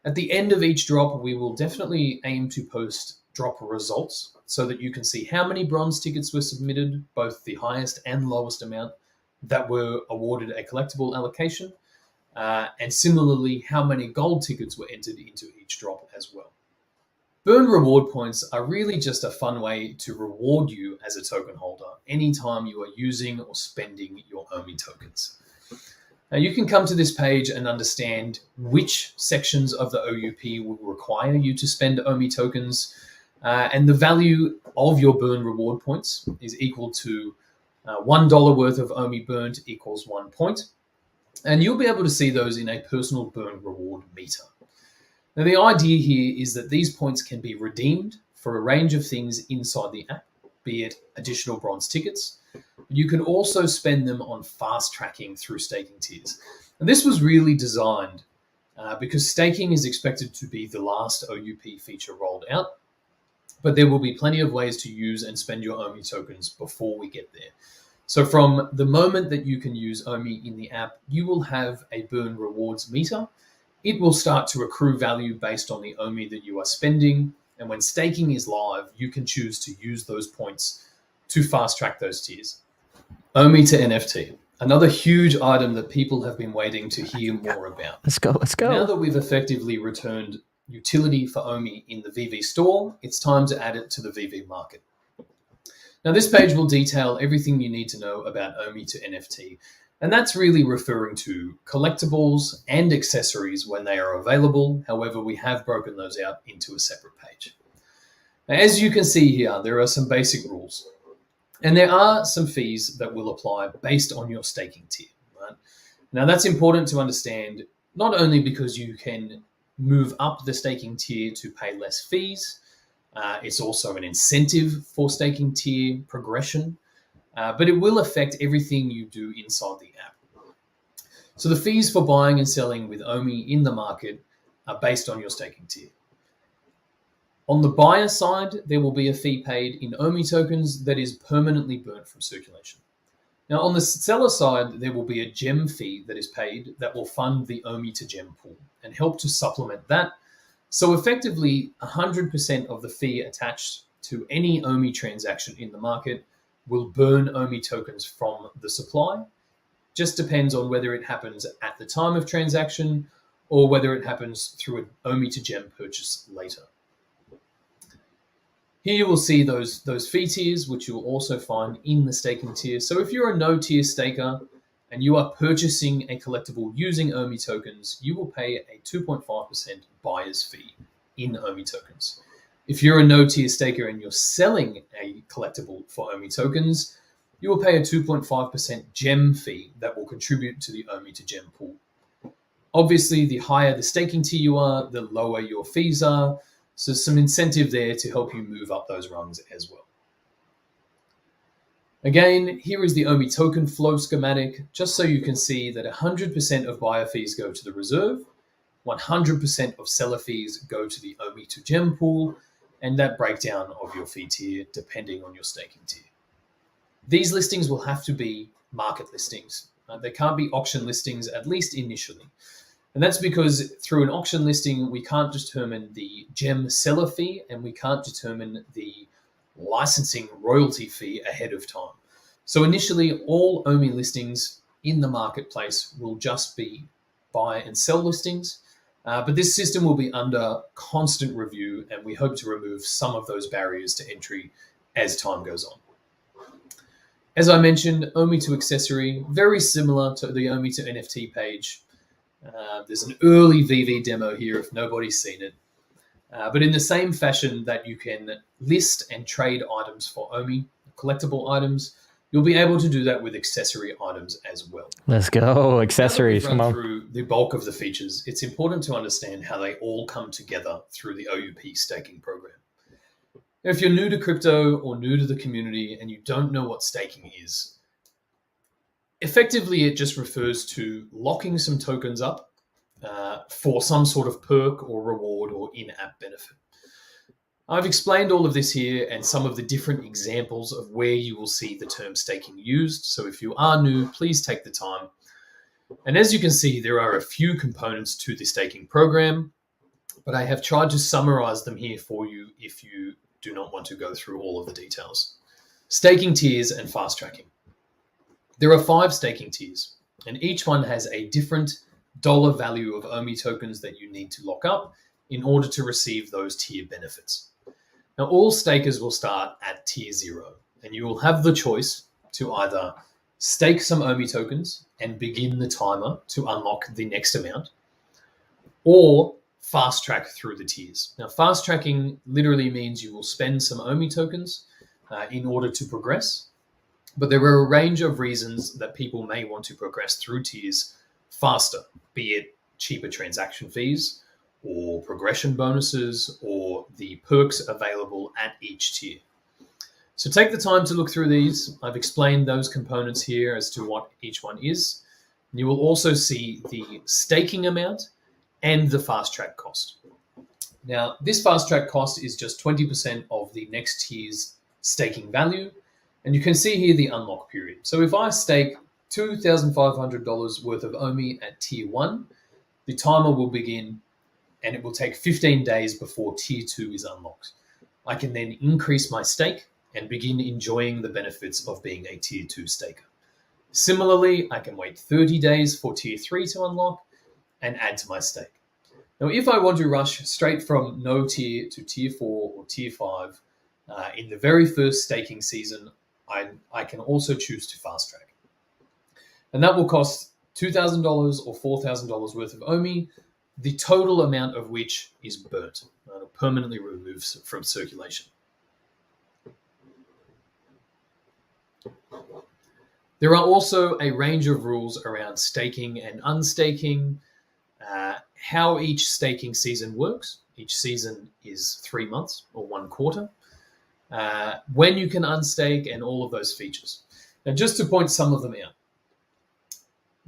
At the end of each drop, we will definitely aim to post drop results so that you can see how many bronze tickets were submitted, both the highest and lowest amount that were awarded a collectible allocation, and similarly, how many gold tickets were entered into each drop as well. Burn reward points are really just a fun way to reward you as a token holder anytime you are using or spending your OMI tokens. Now, you can come to this page and understand which sections of the OUP will require you to spend OMI tokens, and the value of your burn reward points is equal to $1 worth of OMI burnt equals 1 point, and you'll be able to see those in a personal burn reward meter. Now, the idea here is that these points can be redeemed for a range of things inside the app, be it additional bronze tickets. You can also spend them on fast tracking through staking tiers. And this was really designed because staking is expected to be the last OUP feature rolled out, but there will be plenty of ways to use and spend your OMI tokens before we get there. So from the moment that you can use OMI in the app, you will have a burn rewards meter. It will start to accrue value based on the OMI that you are spending. And when staking is live, you can choose to use those points to fast track those tiers. OMI to NFT, another huge item that people have been waiting to hear more about. Let's go. Now that we've effectively returned utility for OMI in the VV store, it's time to add it to the VV market. Now, this page will detail everything you need to know about OMI to NFT, and that's really referring to collectibles and accessories when they are available. However, we have broken those out into a separate page. Now, as you can see here, there are some basic rules, and there are some fees that will apply based on your staking tier. Right? Now, that's important to understand, not only because you can move up the staking tier to pay less fees, it's also an incentive for staking tier progression, but it will affect everything you do inside the app. So the fees for buying and selling with OMI in the market are based on your staking tier. On the buyer side, there will be a fee paid in OMI tokens that is permanently burnt from circulation. Now, on the seller side, there will be a gem fee that is paid that will fund the OMI to gem pool and help to supplement that. So effectively, 100% of the fee attached to any OMI transaction in the market will burn OMI tokens from the supply. Just depends on whether it happens at the time of transaction or whether it happens through an OMI to gem purchase later. Here you will see those fee tiers, which you will also find in the staking tier. So if you're a no-tier staker and you are purchasing a collectible using OMI tokens, you will pay a 2.5% buyer's fee in OMI tokens. If you're a no-tier staker and you're selling a collectible for OMI tokens, you will pay a 2.5% gem fee that will contribute to the OMI to gem pool. Obviously, the higher the staking tier you are, the lower your fees are. So some incentive there to help you move up those rungs as well. Again, here is the OMI token flow schematic, just so you can see that 100% of buyer fees go to the reserve, 100% of seller fees go to the OMI to gem pool, and that breakdown of your fee tier depending on your staking tier. These listings will have to be market listings. They can't be auction listings, at least initially. And that's because through an auction listing, we can't determine the gem seller fee and we can't determine the licensing royalty fee ahead of time. So initially, all OMI listings in the marketplace will just be buy and sell listings, but this system will be under constant review, and we hope to remove some of those barriers to entry as time goes on. As I mentioned, OMI to accessory, very similar to the OMI to NFT page. There's an early VV demo here if nobody's seen it. But in the same fashion that you can list and trade items for OMI, collectible items, you'll be able to do that with accessory items as well. Let's go, accessories. Come on. Through the bulk of the features, it's important to understand how they all come together through the OUP staking program. If you're new to crypto or new to the community and you don't know what staking is, effectively it just refers to locking some tokens up for some sort of perk or reward or in-app benefit. I've explained all of this here and some of the different examples of where you will see the term staking used. So if you are new, please take the time. And as you can see, there are a few components to the staking program, but I have tried to summarize them here for you if you do not want to go through all of the details. Staking tiers and fast tracking. There are 5 staking tiers, and each one has a different dollar value of OMI tokens that you need to lock up in order to receive those tier benefits. Now, all stakers will start at tier 0, and you will have the choice to either stake some OMI tokens and begin the timer to unlock the next amount, or fast track through the tiers. Now, fast tracking literally means you will spend some OMI tokens in order to progress, but there are a range of reasons that people may want to progress through tiers faster, be it cheaper transaction fees, or progression bonuses, or the perks available at each tier. So take the time to look through these. I've explained those components here as to what each one is. You will also see the staking amount and the fast track cost. Now, this fast track cost is just 20% of the next tier's staking value. And you can see here the unlock period. So if I stake $2,500 worth of OMI at tier 1, the timer will begin and it will take 15 days before tier 2 is unlocked. I can then increase my stake and begin enjoying the benefits of being a tier 2 staker. Similarly, I can wait 30 days for tier 3 to unlock and add to my stake. Now, if I want to rush straight from no tier to tier 4 or tier 5 in the very first staking season, I can also choose to fast track. And that will cost $2,000 or $4,000 worth of OMI, the total amount of which is burnt, permanently removed from circulation. There are also a range of rules around staking and unstaking, how each staking season works. Each season is 3 months or 1 quarter, when you can unstake, and all of those features. Now, just to point some of them out,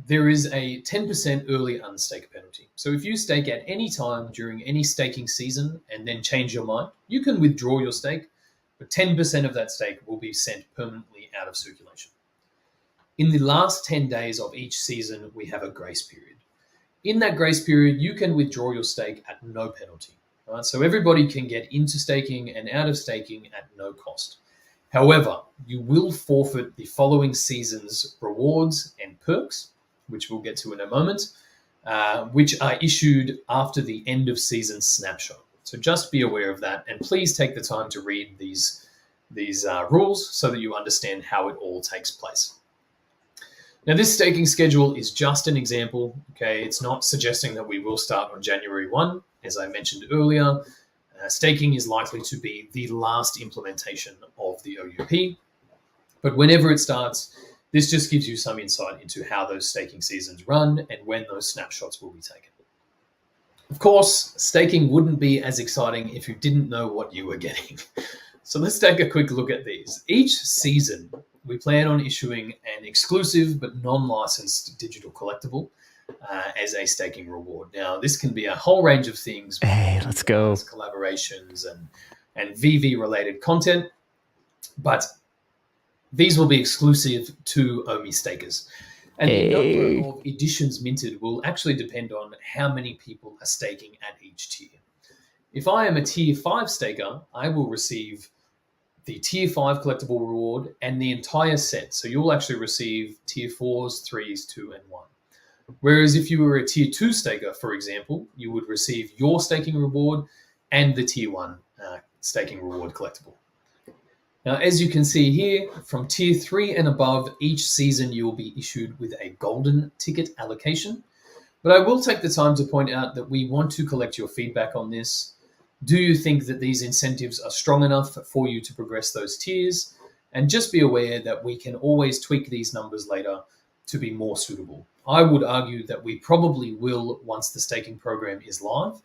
there is a 10% early unstake penalty. So if you stake at any time during any staking season and then change your mind, you can withdraw your stake, but 10% of that stake will be sent permanently out of circulation. In the last 10 days of each season, we have a grace period. In that grace period, you can withdraw your stake at no penalty. Right? So everybody can get into staking and out of staking at no cost. However, you will forfeit the following season's rewards and perks, which we'll get to in a moment, which are issued after the end of season snapshot. So just be aware of that, and please take the time to read these rules so that you understand how it all takes place. Now, this staking schedule is just an example. Okay, it's not suggesting that we will start on January 1. As I mentioned earlier, staking is likely to be the last implementation of the OUP. But whenever it starts, this just gives you some insight into how those staking seasons run and when those snapshots will be taken. Of course, staking wouldn't be as exciting if you didn't know what you were getting. So let's take a quick look at these. Each season, we plan on issuing an exclusive but non-licensed digital collectible as a staking reward. Now, this can be a whole range of things. Hey, let's go. Collaborations and VV-related content, but these will be exclusive to OMI stakers. And the number of editions minted will actually depend on how many people are staking at each tier. If I am a tier 5 staker, I will receive the tier 5 collectible reward and the entire set. So you'll actually receive tier 4s, 3s, 2, and 1. Whereas if you were a tier 2 staker, for example, you would receive your staking reward and the tier 1 staking reward collectible. Now, as you can see here, from tier 3 and above, each season you will be issued with a golden ticket allocation. But I will take the time to point out that we want to collect your feedback on this. Do you think that these incentives are strong enough for you to progress those tiers? And just be aware that we can always tweak these numbers later to be more suitable. I would argue that we probably will once the staking program is live,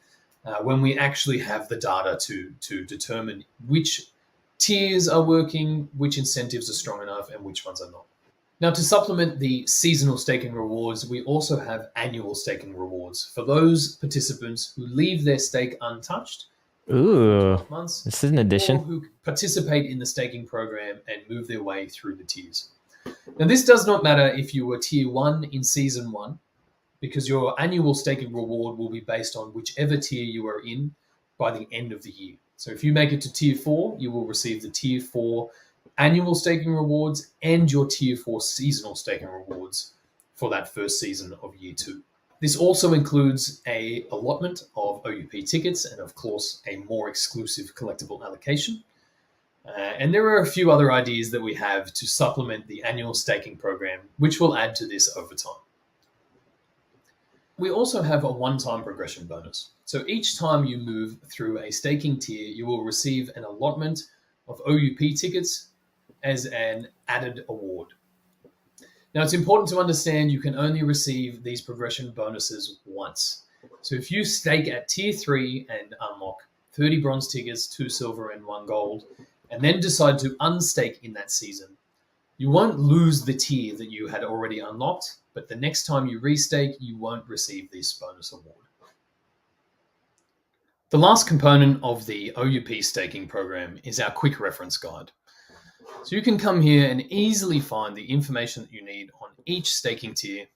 when we actually have the data to determine which tiers are working, which incentives are strong enough, and which ones are not. Now, to supplement the seasonal staking rewards, we also have annual staking rewards for those participants who leave their stake untouched Ooh, 12 months. this is an addition. Or who participate in the staking program and move their way through the tiers. Now, this does not matter if you were tier 1 in season 1, because your annual staking reward will be based on whichever tier you are in by the end of the year. So if you make it to tier 4, you will receive the tier 4 annual staking rewards and your tier 4 seasonal staking rewards for that first season of year 2. This also includes a allotment of OUP tickets and, of course, a more exclusive collectible allocation. And there are a few other ideas that we have to supplement the annual staking program, which will add to this over time. We also have a one-time progression bonus. So each time you move through a staking tier, you will receive an allotment of OUP tickets as an added award. Now, it's important to understand you can only receive these progression bonuses once. So if you stake at tier 3 and unlock 30 bronze tickets, 2 silver and 1 gold, and then decide to unstake in that season, you won't lose the tier that you had already unlocked, but the next time you restake, you won't receive this bonus award. The last component of the OUP staking program is our quick reference guide. So you can come here and easily find the information that you need on each staking tier.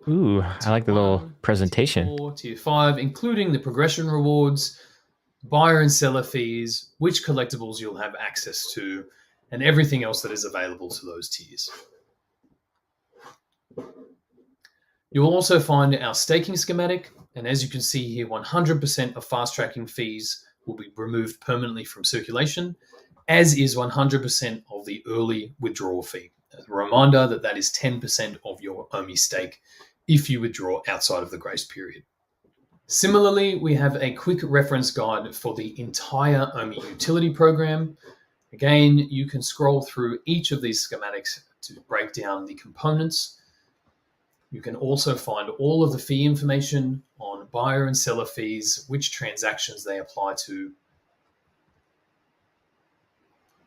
Ooh, I like the little presentation. Tier 4, tier 5, including the progression rewards, buyer and seller fees, which collectibles you'll have access to, and everything else that is available to those tiers. You will also find our staking schematic, and as you can see here, 100% of fast tracking fees will be removed permanently from circulation, as is 100% of the early withdrawal fee. A reminder that that is 10% of your OMI stake if you withdraw outside of the grace period. Similarly, we have a quick reference guide for the entire OMI utility program. Again, you can scroll through each of these schematics to break down the components. You can also find all of the fee information on buyer and seller fees, which transactions they apply to,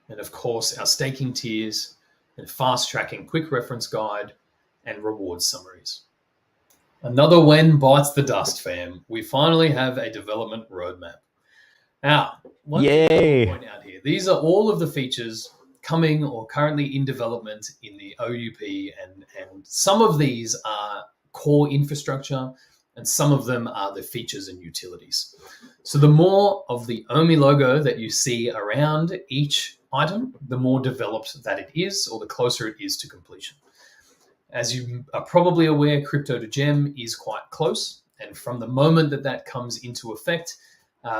and of course our staking tiers and fast tracking quick reference guide and reward summaries. Another when bites the dust, fam. We finally have a development roadmap. Now, one thing to point out here, these are all of the features coming or currently in development in the OUP, and some of these are core infrastructure and some of them are the features and utilities. So the more of the OMI logo that you see around each item, the more developed that it is, or the closer it is to completion. As you are probably aware, crypto to gem is quite close, and from the moment that that comes into effect,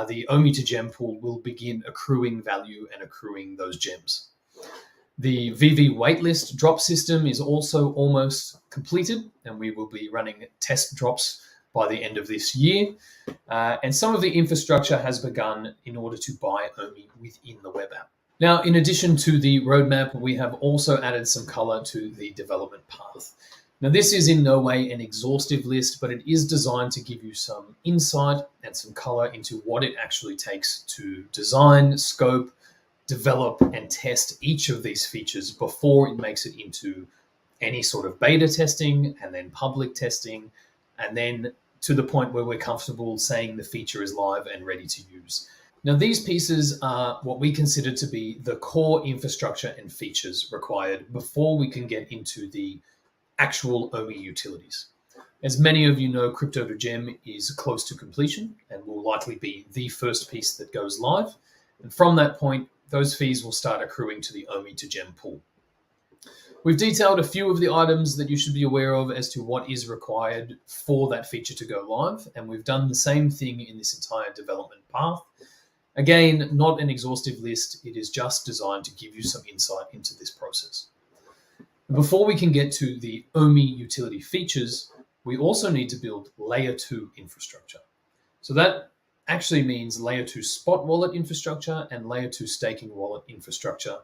the OMI to gem pool will begin accruing value and accruing those gems. The VV waitlist drop system is also almost completed, and we will be running test drops by the end of this year. And some of the infrastructure has begun in order to buy OMI within the web app. Now, in addition to the roadmap, we have also added some color to the development path. Now, this is in no way an exhaustive list, but it is designed to give you some insight and some color into what it actually takes to design, scope, develop, and test each of these features before it makes it into any sort of beta testing and then public testing, and then to the point where we're comfortable saying the feature is live and ready to use. Now, these pieces are what we consider to be the core infrastructure and features required before we can get into the actual OMI utilities. As many of you know, crypto to gem is close to completion and will likely be the first piece that goes live. And from that point, those fees will start accruing to the OMI to gem pool. We've detailed a few of the items that you should be aware of as to what is required for that feature to go live, and we've done the same thing in this entire development path. Again, not an exhaustive list, it is just designed to give you some insight into this process. Before we can get to the OMI utility features, we also need to build layer 2 infrastructure. So that actually means layer 2 spot wallet infrastructure and layer 2 staking wallet infrastructure.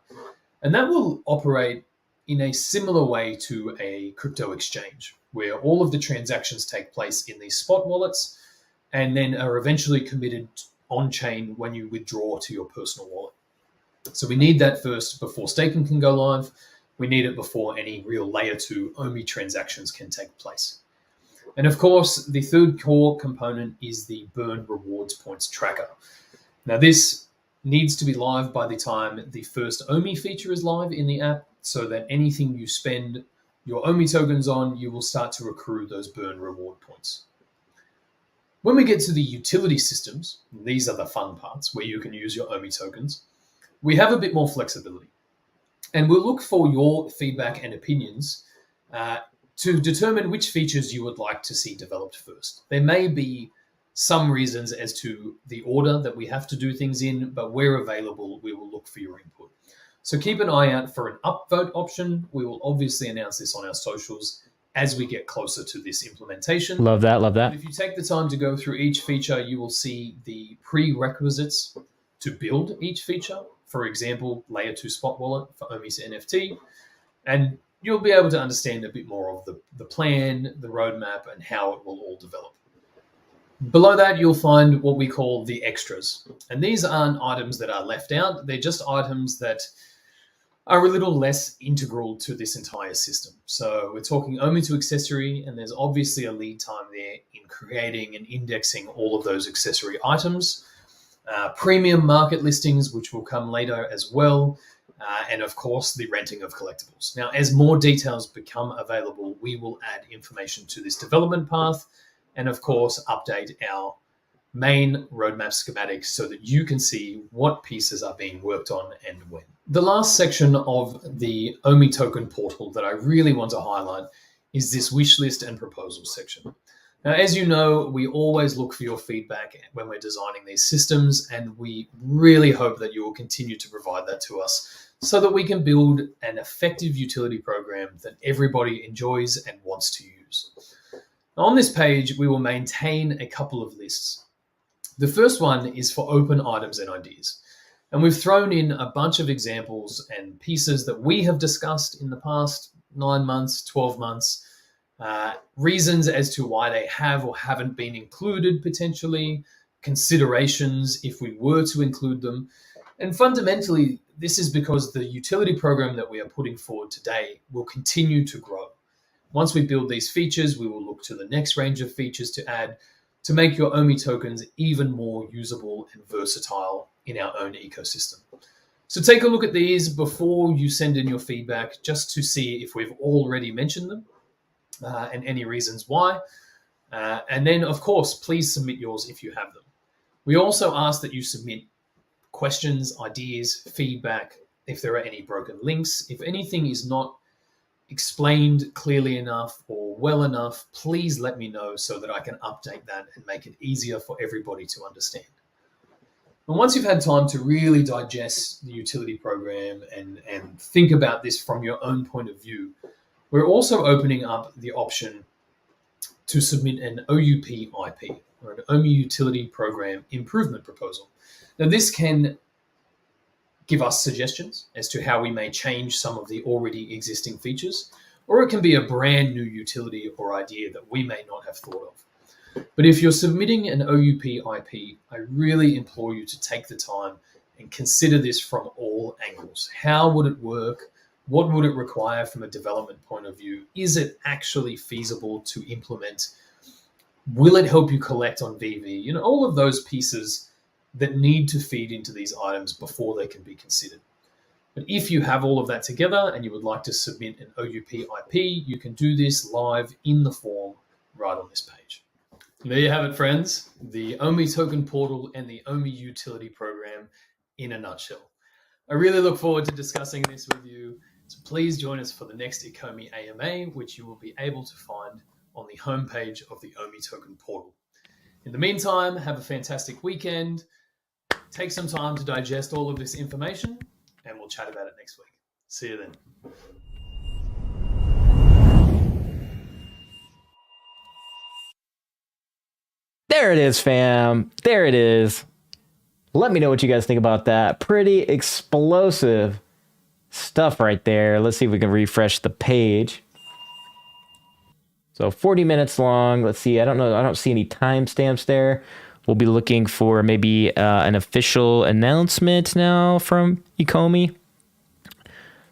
And that will operate in a similar way to a crypto exchange, where all of the transactions take place in these spot wallets and then are eventually committed on-chain when you withdraw to your personal wallet. So we need that first before staking can go live. We need it before any real layer 2 OMI transactions can take place. And of course, the third core component is the burn rewards points tracker. Now, this needs to be live by the time the first OMI feature is live in the app, so that anything you spend your OMI tokens on, you will start to accrue those burn reward points. When we get to the utility systems, these are the fun parts where you can use your OMI tokens, we have a bit more flexibility. And we'll look for your feedback and opinions to determine which features you would like to see developed first. There may be some reasons as to the order that we have to do things in, but where available, we will look for your input. So keep an eye out for an upvote option. We will obviously announce this on our socials as we get closer to this implementation. Love that, love that. But if you take the time to go through each feature, you will see the prerequisites to build each feature. For example, layer 2 spot wallet for OMI's NFT. And you'll be able to understand a bit more of the plan, the roadmap, and how it will all develop. Below that, you'll find what we call the extras. And these aren't items that are left out. They're just items that are a little less integral to this entire system. So we're talking OMI to accessory, and there's obviously a lead time there in creating and indexing all of those accessory items. Premium market listings, which will come later as well. And of course, the renting of collectibles. Now, as more details become available, we will add information to this development path, and of course, update our main roadmap schematics so that you can see what pieces are being worked on and when. The last section of the OMI token portal that I really want to highlight is this wishlist and proposals section. Now, as you know, we always look for your feedback when we're designing these systems, and we really hope that you will continue to provide that to us so that we can build an effective utility program that everybody enjoys and wants to use. Now, on this page, we will maintain a couple of lists. The first one is for open items and ideas. And we've thrown in a bunch of examples and pieces that we have discussed in the past 9 months, 12 months, reasons as to why they have or haven't been included potentially, considerations if we were to include them. And fundamentally, this is because the utility program that we are putting forward today will continue to grow. Once we build these features, we will look to the next range of features to add to make your OMI tokens even more usable and versatile in our own ecosystem. So take a look at these before you send in your feedback, just to see if we've already mentioned them and any reasons why. And then, of course, please submit yours if you have them. We also ask that you submit questions, ideas, feedback, if there are any broken links. If anything is not explained clearly enough or well enough, please let me know so that I can update that and make it easier for everybody to understand. And once you've had time to really digest the utility program and think about this from your own point of view, we're also opening up the option to submit an OUP IP, or an OMI Utility Program Improvement Proposal. Now, this can give us suggestions as to how we may change some of the already existing features, or it can be a brand new utility or idea that we may not have thought of. But if you're submitting an OUP IP, I really implore you to take the time and consider this from all angles. How would it work? What would it require from a development point of view? Is it actually feasible to implement? Will it help you collect on VV? You know, all of those pieces that need to feed into these items before they can be considered. But if you have all of that together and you would like to submit an OUP IP, you can do this live in the form right on this page. There you have it, friends. The OMI token portal and the OMI utility program in a nutshell. I really look forward to discussing this with you. So please join us for the next ecomi AMA, which you will be able to find on the homepage of the OMI token portal. In the meantime, have a fantastic weekend. Take some time to digest all of this information, and we'll chat about it next week. See you then. There it is, fam. There it is. Let me know what you guys think about that. Pretty explosive stuff right there. Let's see if we can refresh the page. So 40 minutes long. Let's see. I don't know. I don't see any timestamps there. We'll be looking for maybe an official announcement now from ecomi.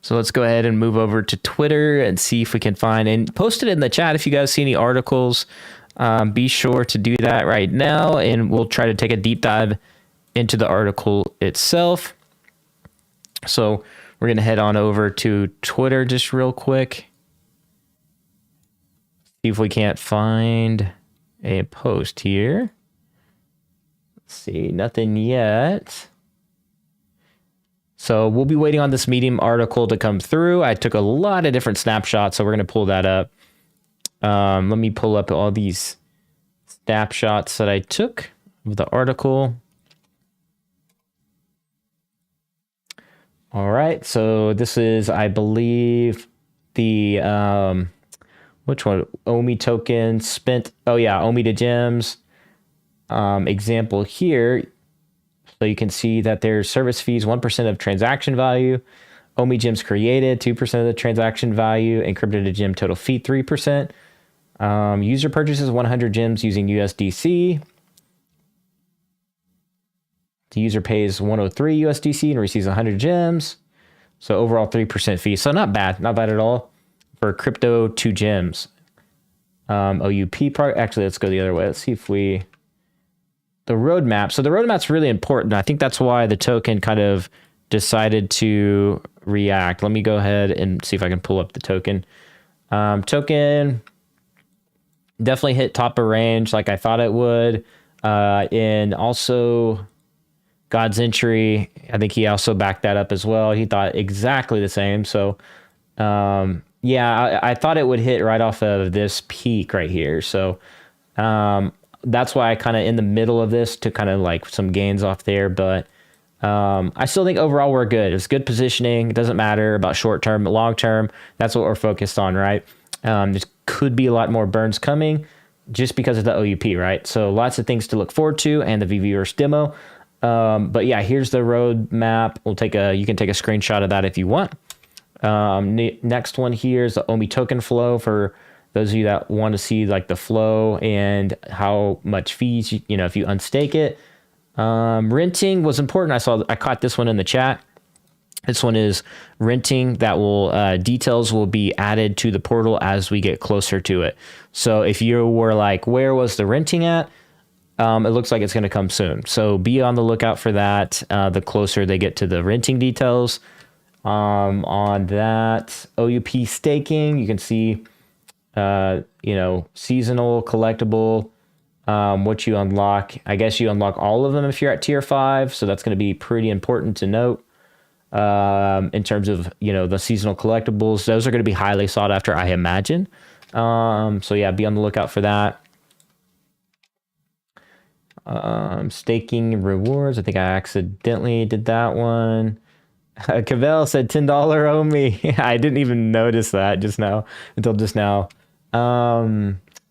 So let's go ahead and move over to Twitter and see if we can find, and post it in the chat if you guys see any articles. Be sure to do that right now, and we'll try to take a deep dive into the article itself. So we're going to head on over to Twitter just real quick. See if we can't find a post here. Let's see, nothing yet. So we'll be waiting on this Medium article to come through. I took a lot of different snapshots, so we're going to pull that up. Let me pull up all these snapshots that I took of the article. All right, so this is, I believe, the, which one? OMI token spent, oh yeah, OMI to gems. Example here. So you can see that there's service fees, 1% of transaction value. OMI gems created, 2% of the transaction value. Encrypted to gem total fee, 3%. User purchases 100 gems using USDC. The user pays 103 USDC and receives 100 gems. So overall 3% fee. So not bad at all for crypto to gems. OUP part, actually, let's go the other way. Let's see if the roadmap. So the roadmap's really important. I think that's why the token kind of decided to react. Let me go ahead and see if I can pull up the token. Token definitely hit top of range like I thought it would. And also God's Entry, I think he also backed that up as well. He thought exactly the same. So yeah, I thought it would hit right off of this peak right here. So that's why I kind of in the middle of this took kind of like some gains off there. But I still think overall we're good. It's good positioning. It doesn't matter about short term, but long term, that's what we're focused on, right? There could be a lot more burns coming just because of the OUP, right? So lots of things to look forward to, and the VVverse demo. But yeah, here's the roadmap. You can take a screenshot of that if you want. Next one here is the OMI token flow for those of you that want to see like the flow and how much fees, if you unstake it. Renting was important. I caught this one in the chat. This one is renting that will, details will be added to the portal as we get closer to it. So if you were like, where was the renting at? It looks like it's going to come soon. So be on the lookout for that. The closer they get to the renting details. On that OUP staking, you can see, seasonal collectible, what you unlock. I guess you unlock all of them if you're at tier 5. So that's going to be pretty important to note. In terms of, the seasonal collectibles, those are going to be highly sought after, I imagine. So yeah, be on the lookout for that. Staking rewards. I think I accidentally did that one. Cavell said $10 owe me. I didn't even notice that until just now.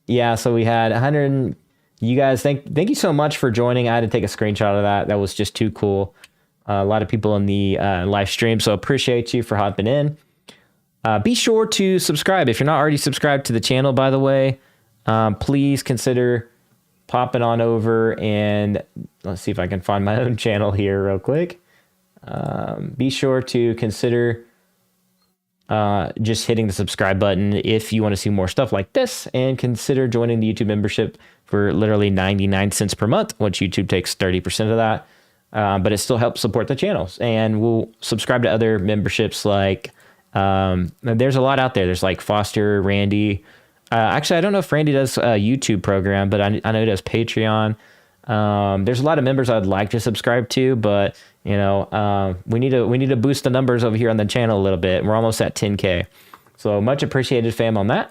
Yeah, so we had 100. You guys, thank you so much for joining. I had to take a screenshot of that. That was just too cool. A lot of people in the live stream, so appreciate you for hopping in. Be sure to subscribe if you're not already subscribed to the channel, by the way. Please consider popping on over, and let's see if I can find my own channel here real quick. Be sure to consider just hitting the subscribe button if you want to see more stuff like this, and consider joining the YouTube membership for literally 99 cents per month, once YouTube takes 30% of that. But it still helps support the channels, and we'll subscribe to other memberships like, there's a lot out there. There's like Foster, Randy. Actually, I don't know if Randy does a YouTube program, but I know he does Patreon. There's a lot of members I'd like to subscribe to, but we need to boost the numbers over here on the channel a little bit. We're almost at 10K. So much appreciated, fam, on that.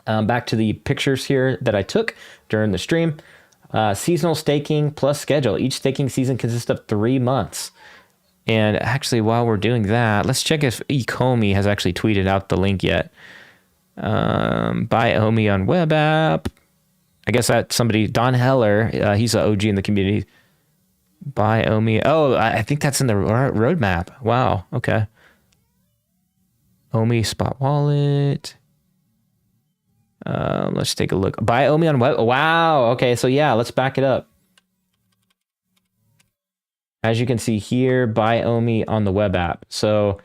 Back to the pictures here that I took during the stream. Seasonal staking plus schedule. Each staking season consists of 3 months. And actually, while we're doing that, let's check if ecomi has actually tweeted out the link yet. Buy OMI on web app. I guess that's somebody, Don Heller. He's an OG in the community. Buy OMI. Oh, I think that's in the roadmap. Wow. Okay. OMI spot wallet. Let's take a look. Buy OMI on web. Wow. Okay. So yeah, let's back it up. As you can see here, buy OMI on the web app. So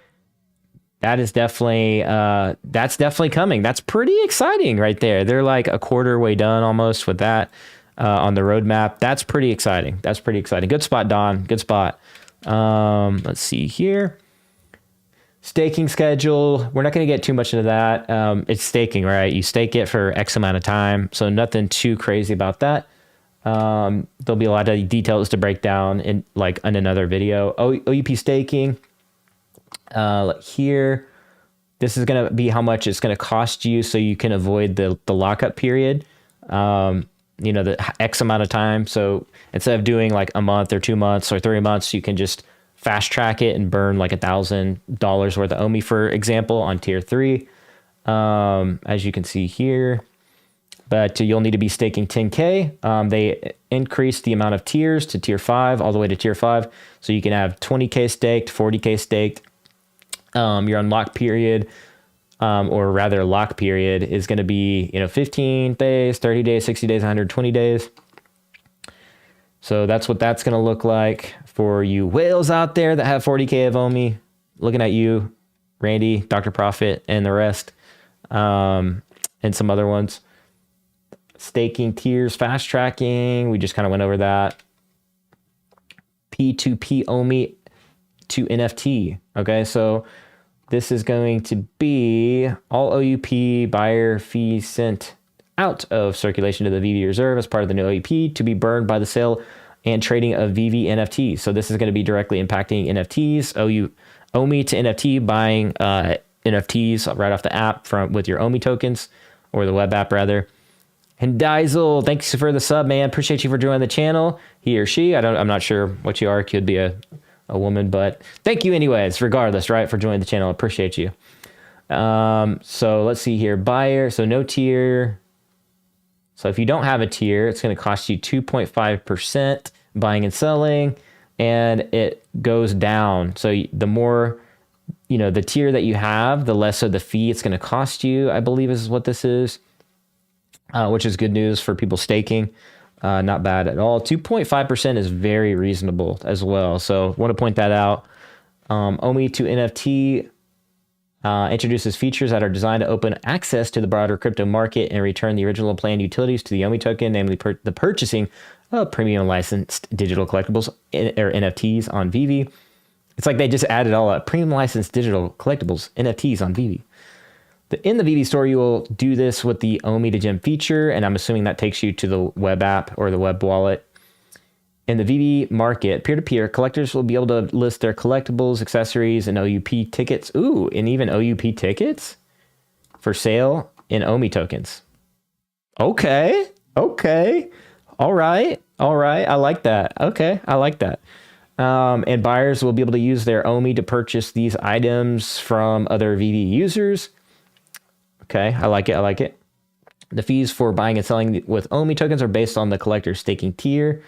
that is definitely that's definitely coming. That's pretty exciting right there. They're like a quarter way done almost with that on the roadmap. That's pretty exciting. That's pretty exciting. Good spot, Don. Good spot. Let's see here. Staking schedule. We're not going to get too much into that. It's staking, right? You stake it for X amount of time, so nothing too crazy about that. There'll be a lot of details to break down in another video. OUP staking. Here, this is going to be how much it's going to cost you, so you can avoid the lockup period. The X amount of time. So instead of doing like a month or 2 months or 3 months, you can just fast track it and burn like $1,000 worth of OMI, for example, on tier 3, as you can see here. But you'll need to be staking 10K. They increased the amount of tiers to tier 5, all the way to tier 5. So you can have 20K staked, 40K staked. Your unlock period, or rather lock period, is going to be 15 days, 30 days, 60 days, 120 days. So that's what that's going to look like for you whales out there that have 40K of OMI. Looking at you, Randy, Dr. Profit, and the rest, and some other ones. Staking tiers, fast tracking. We just kind of went over that. P2P OMI to NFT. Okay, so this is going to be all OUP buyer fees sent out of circulation to the VV reserve as part of the new OUP to be burned by the sale and trading of VV NFTs. So this is going to be directly impacting NFTs, OMI to NFT, buying NFTs right off the app with your OMI tokens, or the web app rather. And Diesel, thanks for the sub, man. Appreciate you for joining the channel. He or she, I'm not sure what you are. Could be a woman, but thank you anyways, regardless, right, for joining the channel. Appreciate you. So let's see here. Buyer, so no tier. So if you don't have a tier, it's going to cost you 2.5% buying and selling, and it goes down. So the more, the tier that you have, the less of the fee it's going to cost you, I believe is what this is, which is good news for people staking. Not bad at all. 2.5% is very reasonable as well. So want to point that out. OMI to NFT introduces features that are designed to open access to the broader crypto market and return the original planned utilities to the OMI token, namely the purchasing of premium licensed digital collectibles or NFTs on VV. It's like they just added all up. Premium licensed digital collectibles, NFTs on VV. In the VV store, you will do this with the OMI to gem feature, and I'm assuming that takes you to the web app or the web wallet. In the VV market, peer-to-peer, collectors will be able to list their collectibles, accessories, and OUP tickets. Ooh, and even OUP tickets for sale in OMI tokens. Okay. All right. I like that. Okay, I like that. And buyers will be able to use their OMI to purchase these items from other VV users. Okay, I like it. The fees for buying and selling with OMI tokens are based on the collector's staking tier.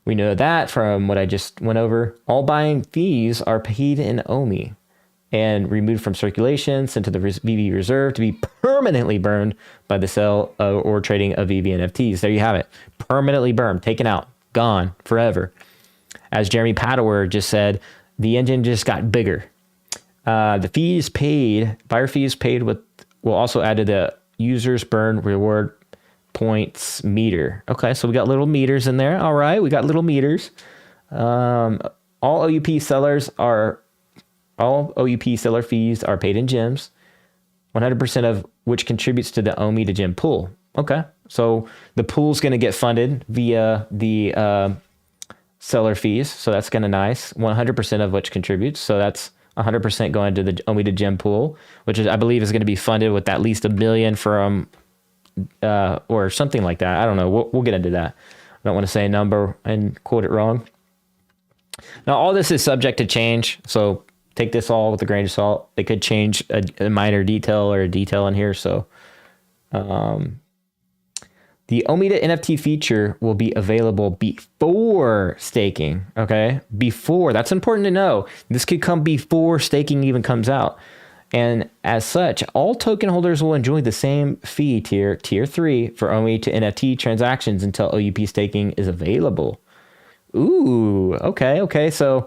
We know that from what I just went over. All buying fees are paid in OMI and removed from circulation, sent to the VV reserve to be permanently burned by the sale or trading of VV NFTs. There you have it. Permanently burned, taken out, gone forever. As Jeremy Padower just said, the engine just got bigger. The fees paid, buyer fees paid will also add to the users burn reward points meter. Okay, so we got little meters in there. All right, we got little meters. All OUP seller fees are paid in gems, 100% of which contributes to the OMI to gem pool. Okay, so the pool's going to get funded via the seller fees, so that's kind of nice. 100% of which contributes, so that's 100% going to the OMI to gem pool, which I believe is going to be funded with at least $1 million from or something like that. I don't know. We'll get into that. I don't want to say a number and quote it wrong. Now, all this is subject to change, so take this all with a grain of salt. They could change a minor detail or a detail in here. So the OMI to NFT feature will be available before staking, okay? Before. That's important to know. This could come before staking even comes out. And as such, all token holders will enjoy the same fee tier 3 for OMI to NFT transactions until OUP staking is available. Ooh, okay. So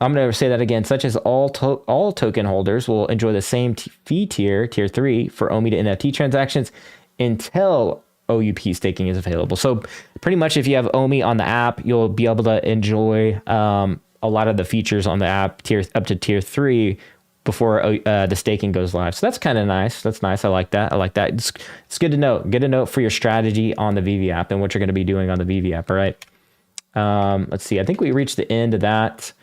I'm going to say that again, such as all token holders will enjoy the same fee tier 3 for OMI to NFT transactions until OUP staking is available. So pretty much if you have OMI on the app, you'll be able to enjoy a lot of the features on the app up to tier 3 before the staking goes live. So that's kind of nice. That's nice. I like that. It's good to know. Good to know for your strategy on the VV app and what you're going to be doing on the VV app. All right. Let's see. I think we reached the end of that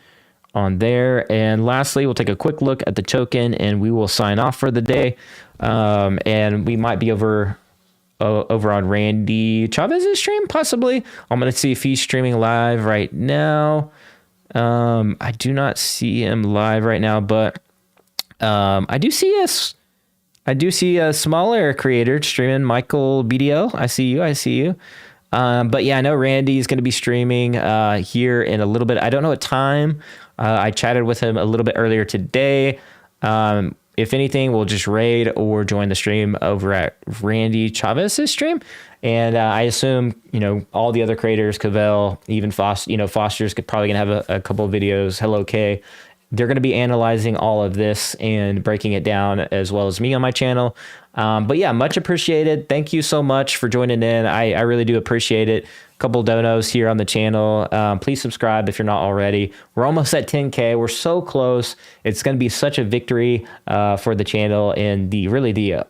on there. And lastly, we'll take a quick look at the token and we will sign off for the day. And we might be over on Randy Chavez's stream, possibly. I'm going to see if he's streaming live right now. I do not see him live right now, but I do see a smaller creator streaming, Michael BDO. I see you. But yeah, I know Randy's going to be streaming here in a little bit. I don't know what time. I chatted with him a little bit earlier today. If anything, we'll just raid or join the stream over at Randy Chavez's stream. And I assume, all the other creators, Cavell, even Foster's probably going to have a couple of videos. Hello, K. They're going to be analyzing all of this and breaking it down as well as me on my channel. But yeah, much appreciated. Thank you so much for joining in. I really do appreciate it. A couple donos here on the channel. Please subscribe if you're not already. We're almost at 10K. We're so close. It's going to be such a victory for the channel and the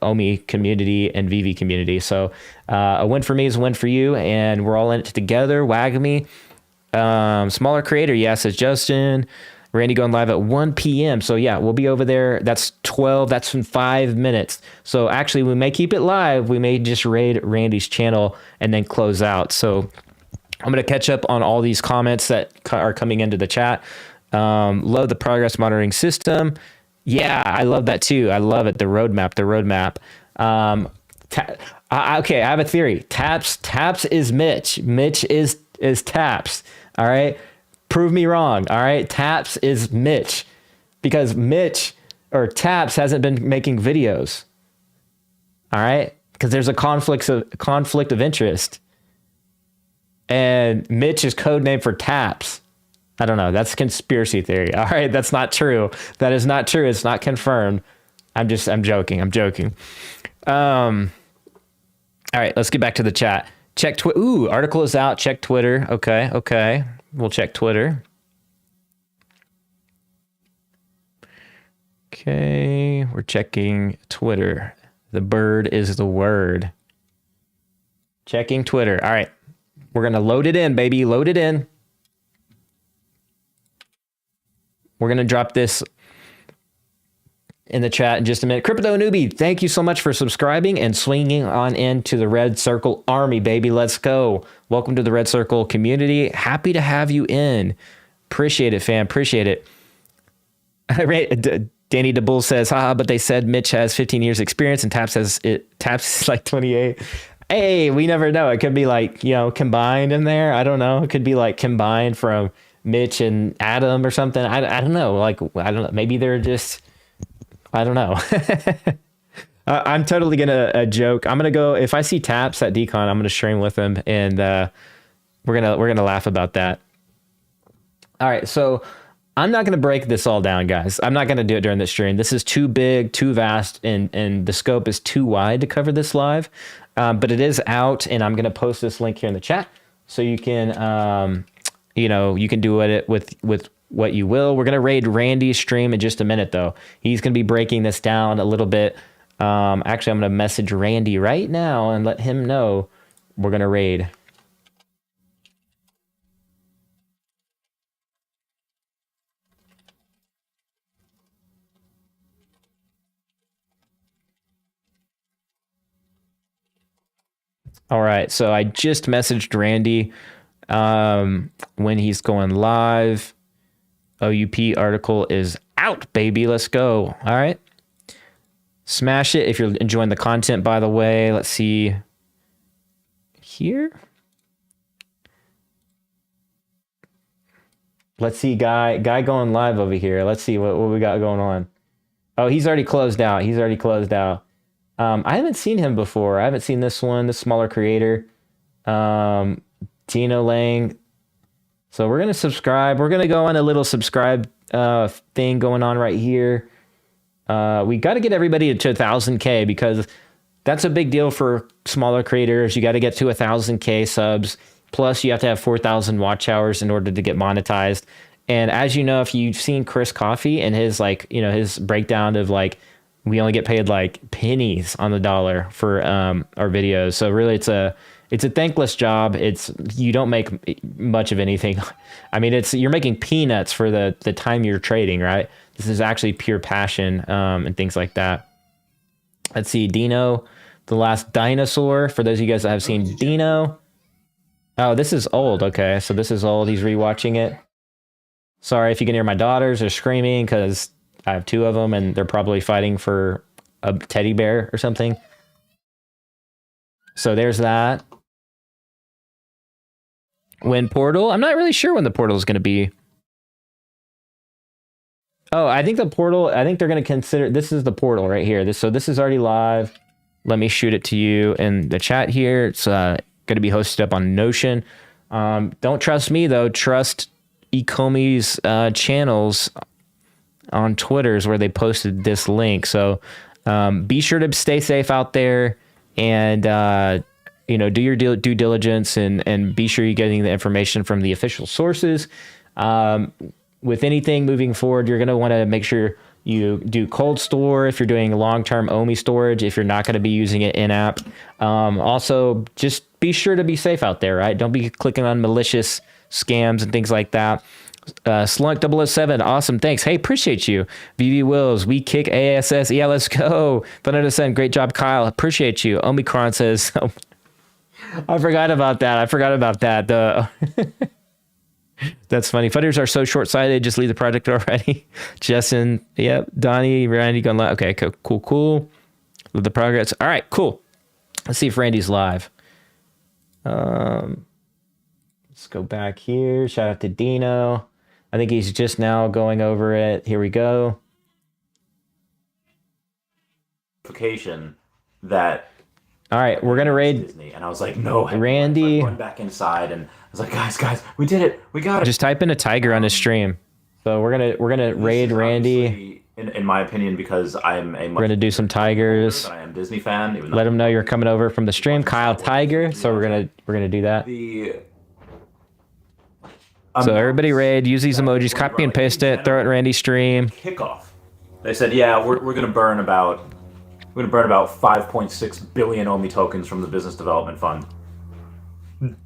OMI community and VV community. So a win for me is a win for you, and we're all in it together. WAGMI. Smaller creator, yes, it's Justin. Randy going live at 1 p.m. So yeah, we'll be over there. That's in 5 minutes. So actually we may keep it live. We may just raid Randy's channel and then close out. So I'm going to catch up on all these comments that are coming into the chat. Love the progress monitoring system. Yeah, I love that too. I love it. The roadmap. Okay, I have a theory. Taps is Mitch. Mitch is Taps. All right. Prove me wrong. All right. Taps is Mitch because Taps hasn't been making videos. All right. Because there's a conflict of interest. And Mitch is codename for Taps. I don't know. That's conspiracy theory. All right. That's not true. That is not true. It's not confirmed. I'm joking. All right. Let's get back to the chat. Check Twitter. Ooh, article is out. Check Twitter. Okay. We'll check Twitter. Okay, we're checking Twitter. The bird is the word. Checking Twitter. All right, we're going to load it in, baby. Load it in. We're going to drop this in the chat in just a minute. Crypto Newbie, thank you so much for subscribing and swinging on into the Red Circle Army, baby. Let's go. Welcome to the Red Circle community. Happy to have you in. Appreciate it, fam. Appreciate it. Danny DeBull says, haha, but they said Mitch has 15 years experience and Taps is like 28. Hey, we never know. It could be like, combined in there. I don't know. It could be like combined from Mitch and Adam or something. I don't know. I don't know. Maybe they're just... I don't know. I'm totally gonna joke. I'm gonna go if I see Taps at Decon, I'm gonna stream with him, and we're gonna laugh about that. All right, so I'm not gonna break this all down, guys. I'm not gonna do it during the stream. This is too big, too vast, and the scope is too wide to cover this live. But it is out, and I'm gonna post this link here in the chat so you can you can do it with what you will. We're going to raid Randy's stream in just a minute, though. He's going to be breaking this down a little bit. Actually, I'm going to message Randy right now and let him know we're going to raid. All right, so I just messaged Randy when he's going live. OUP article is out, baby. Let's go. All right. Smash it if you're enjoying the content, by the way. Let's see here. Let's see, guy going live over here. Let's see what we got going on. Oh, he's already closed out. I haven't seen him before. I haven't seen this one, this smaller creator. Tino Lang. So we're going to subscribe. We're going to go on a little subscribe thing going on right here. We got to get everybody to 1,000K because that's a big deal for smaller creators. You got to get to 1,000K subs. Plus, you have to have 4,000 watch hours in order to get monetized. And as you know, if you've seen Chris Coffey and his his breakdown of we only get paid pennies on the dollar for our videos. So really, it's a thankless job. You don't make much of anything. I mean, you're making peanuts for the time you're trading, right? This is actually pure passion and things like that. Let's see, Dino, the last dinosaur. For those of you guys that have seen Dino. Oh, this is old. Okay, so this is old. He's rewatching it. Sorry if you can hear my daughters are screaming because I have 2 of them and they're probably fighting for a teddy bear or something. So there's that. When Portal? I'm not really sure when the Portal is going to be. Oh, I think the Portal, I think they're going to consider, this is the Portal right here. So this is already live. Let me shoot it to you in the chat here. It's going to be hosted up on Notion. Don't trust me though. Trust ecomi's channels on Twitter's where they posted this link. So be sure to stay safe out there and do your due diligence and be sure you're getting the information from the official sources. With anything moving forward, you're going to want to make sure you do cold store if you're doing long-term OMI storage, if you're not going to be using it in-app. Also, just be sure to be safe out there, right? Don't be clicking on malicious scams and things like that. Slunk 007, awesome, thanks. Hey, appreciate you. VV Wills, we kick ASS. Yeah, let's go. Fun great job, Kyle. Appreciate you. Omicron says, I forgot about that. That's funny. Fudders are so short-sighted. Just leave the project already. Justin, yep. Donnie, Randy going live. Okay, cool. With the progress. All right, cool. Let's see if Randy's live. Let's go back here. Shout out to Dino. I think he's just now going over it. Here we go. That. All right, we're gonna raid Disney, and I was like, no, Randy. I'm going back inside, and I was like, guys, we did it, we got it. Just type in a tiger on his stream. So we're gonna raid Randy. In my opinion, because I'm a we're gonna do some tigers. I am Disney fan. Even Let him know you're coming over from the stream, Kyle Tiger. So we're gonna do that. So everybody raid, use these emojis, copy and paste it, throw it in Randy's stream. Kickoff. They said, yeah, we're gonna burn about 5.6 billion OMI tokens from the Business Development Fund.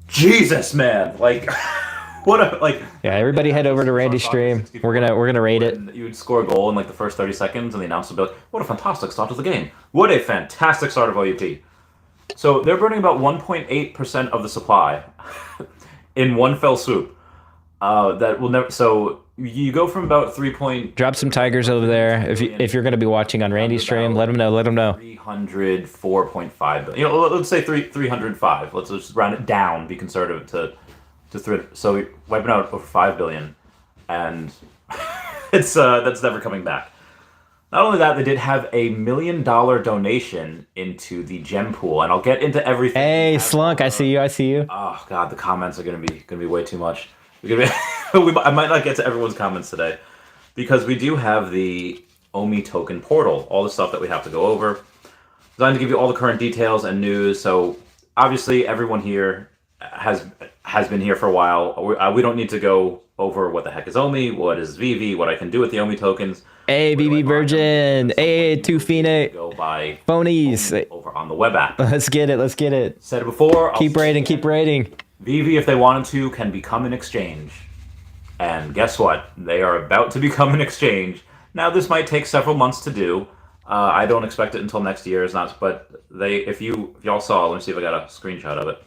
Jesus, man! Yeah, everybody head over to Randy's stream. We're gonna raid it. You would score a goal in the first 30 seconds, and the announcer would be like, "What a fantastic start to the game! What a fantastic start of OUP!" So they're burning about 1.8% of the supply in one fell swoop. That will never. So you go from about 3. Drop some tigers over there. If you're gonna be watching on Randy's stream, let them know. 304.5 billion. Let's say 305. Let's just round it down. Be conservative to 3. So we're wiping out over 5 billion, and it's that's never coming back. Not only that, they did have a $1 million donation into the gem pool, and I'll get into everything. Hey, Slunk, I see you. Oh God, the comments are gonna be way too much. I might not get to everyone's comments today because we do have the OMI token portal, all the stuff that we have to go over. Designed to give you all the current details and news. So obviously everyone here has been here for a while. We don't need to go over what the heck is OMI, what is VV, what I can do with the OMI tokens. Hey, BB Virgin. Hey, Tufine. Go buy phonies over on the web app. Let's get it. Said it before. Keep raiding. VV, if they wanted to, can become an exchange. And guess what? They are about to become an exchange. Now, this might take several months to do. I don't expect it until next year. But if y'all saw, let me see if I got a screenshot of it.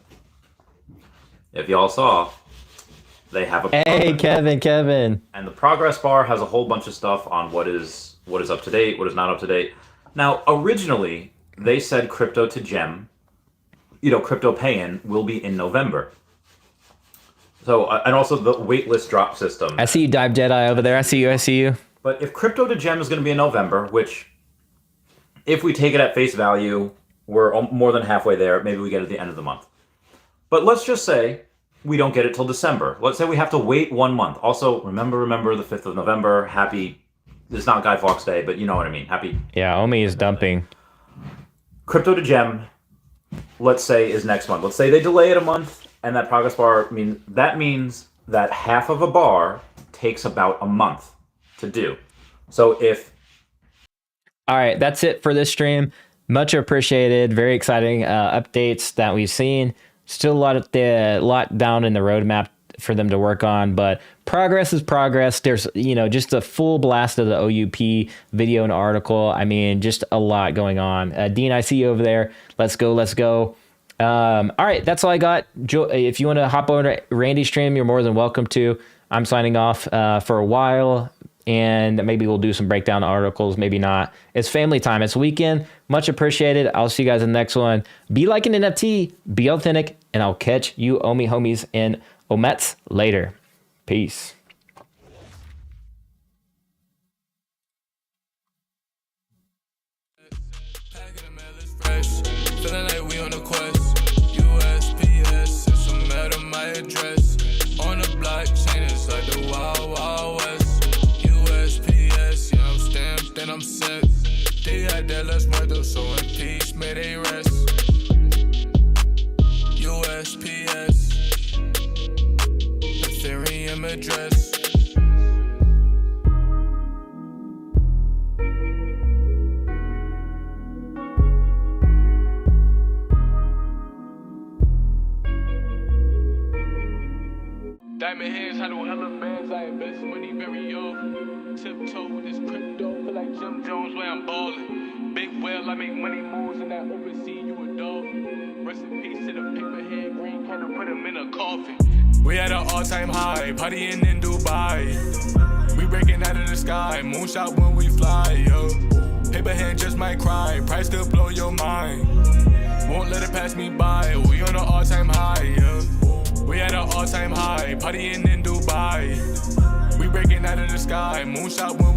If y'all saw, they have a Hey, Kevin. And the progress bar has a whole bunch of stuff on what is up to date, what is not up to date. Now, originally, they said crypto to gem, crypto pay-in will be in November. So, and also the waitlist drop system. I see you, Dive Jedi, over there. I see you. But if crypto to gem is going to be in November, which, if we take it at face value, we're more than halfway there. Maybe we get it at the end of the month. But let's just say, we don't get it till December. Let's say we have to wait 1 month. Also, remember the 5th of November. Happy, it's not Guy Fawkes Day, but you know what I mean. Happy. Yeah, Omi is dumping. Crypto to Gem, let's say, is next month. Let's say they delay it a month, and that progress bar means that half of a bar takes about a month to do. So if... All right, that's it for this stream. Much appreciated. Very exciting updates that we've seen. Still a lot down in the roadmap for them to work on, but progress is progress. There's, just a full blast of the OUP video and article. I mean, just a lot going on. Dean, I see you over there. Let's go. All right, that's all I got. If you want to hop over to Randy's stream, you're more than welcome to. I'm signing off for a while, and maybe we'll do some breakdown articles, maybe not. It's family time. It's weekend. Much appreciated. I'll see you guys in the next one. Be like an NFT, be authentic, and I'll catch you Omi homies and Omets later. Peace. Feeling like we on a quest. USPS is some matter my address. On the blockchain, it's like the Wild Wild West. USPS, yeah, I'm stamped, then I'm set. Dia de los Muertos, so in peace, may they rest. USPS, Ethereum address. Diamond hands, handle hella bands, I invest money very off. Tiptoe with this crypto, feel like Jim Jones where I'm ballin'. Big whale, I make money moves and I oversee you a dolphin. Rest in peace to the paperhead, green candle, put him in a coffin. We at an all-time high, partying in Dubai. We breaking out of the sky, moonshot when we fly, yo. Paperhead just might cry, price to blow your mind. Won't let it pass me by, we on an all-time high, yo. We at an all-time high, partying in Dubai. We breaking out of the sky, moonshot when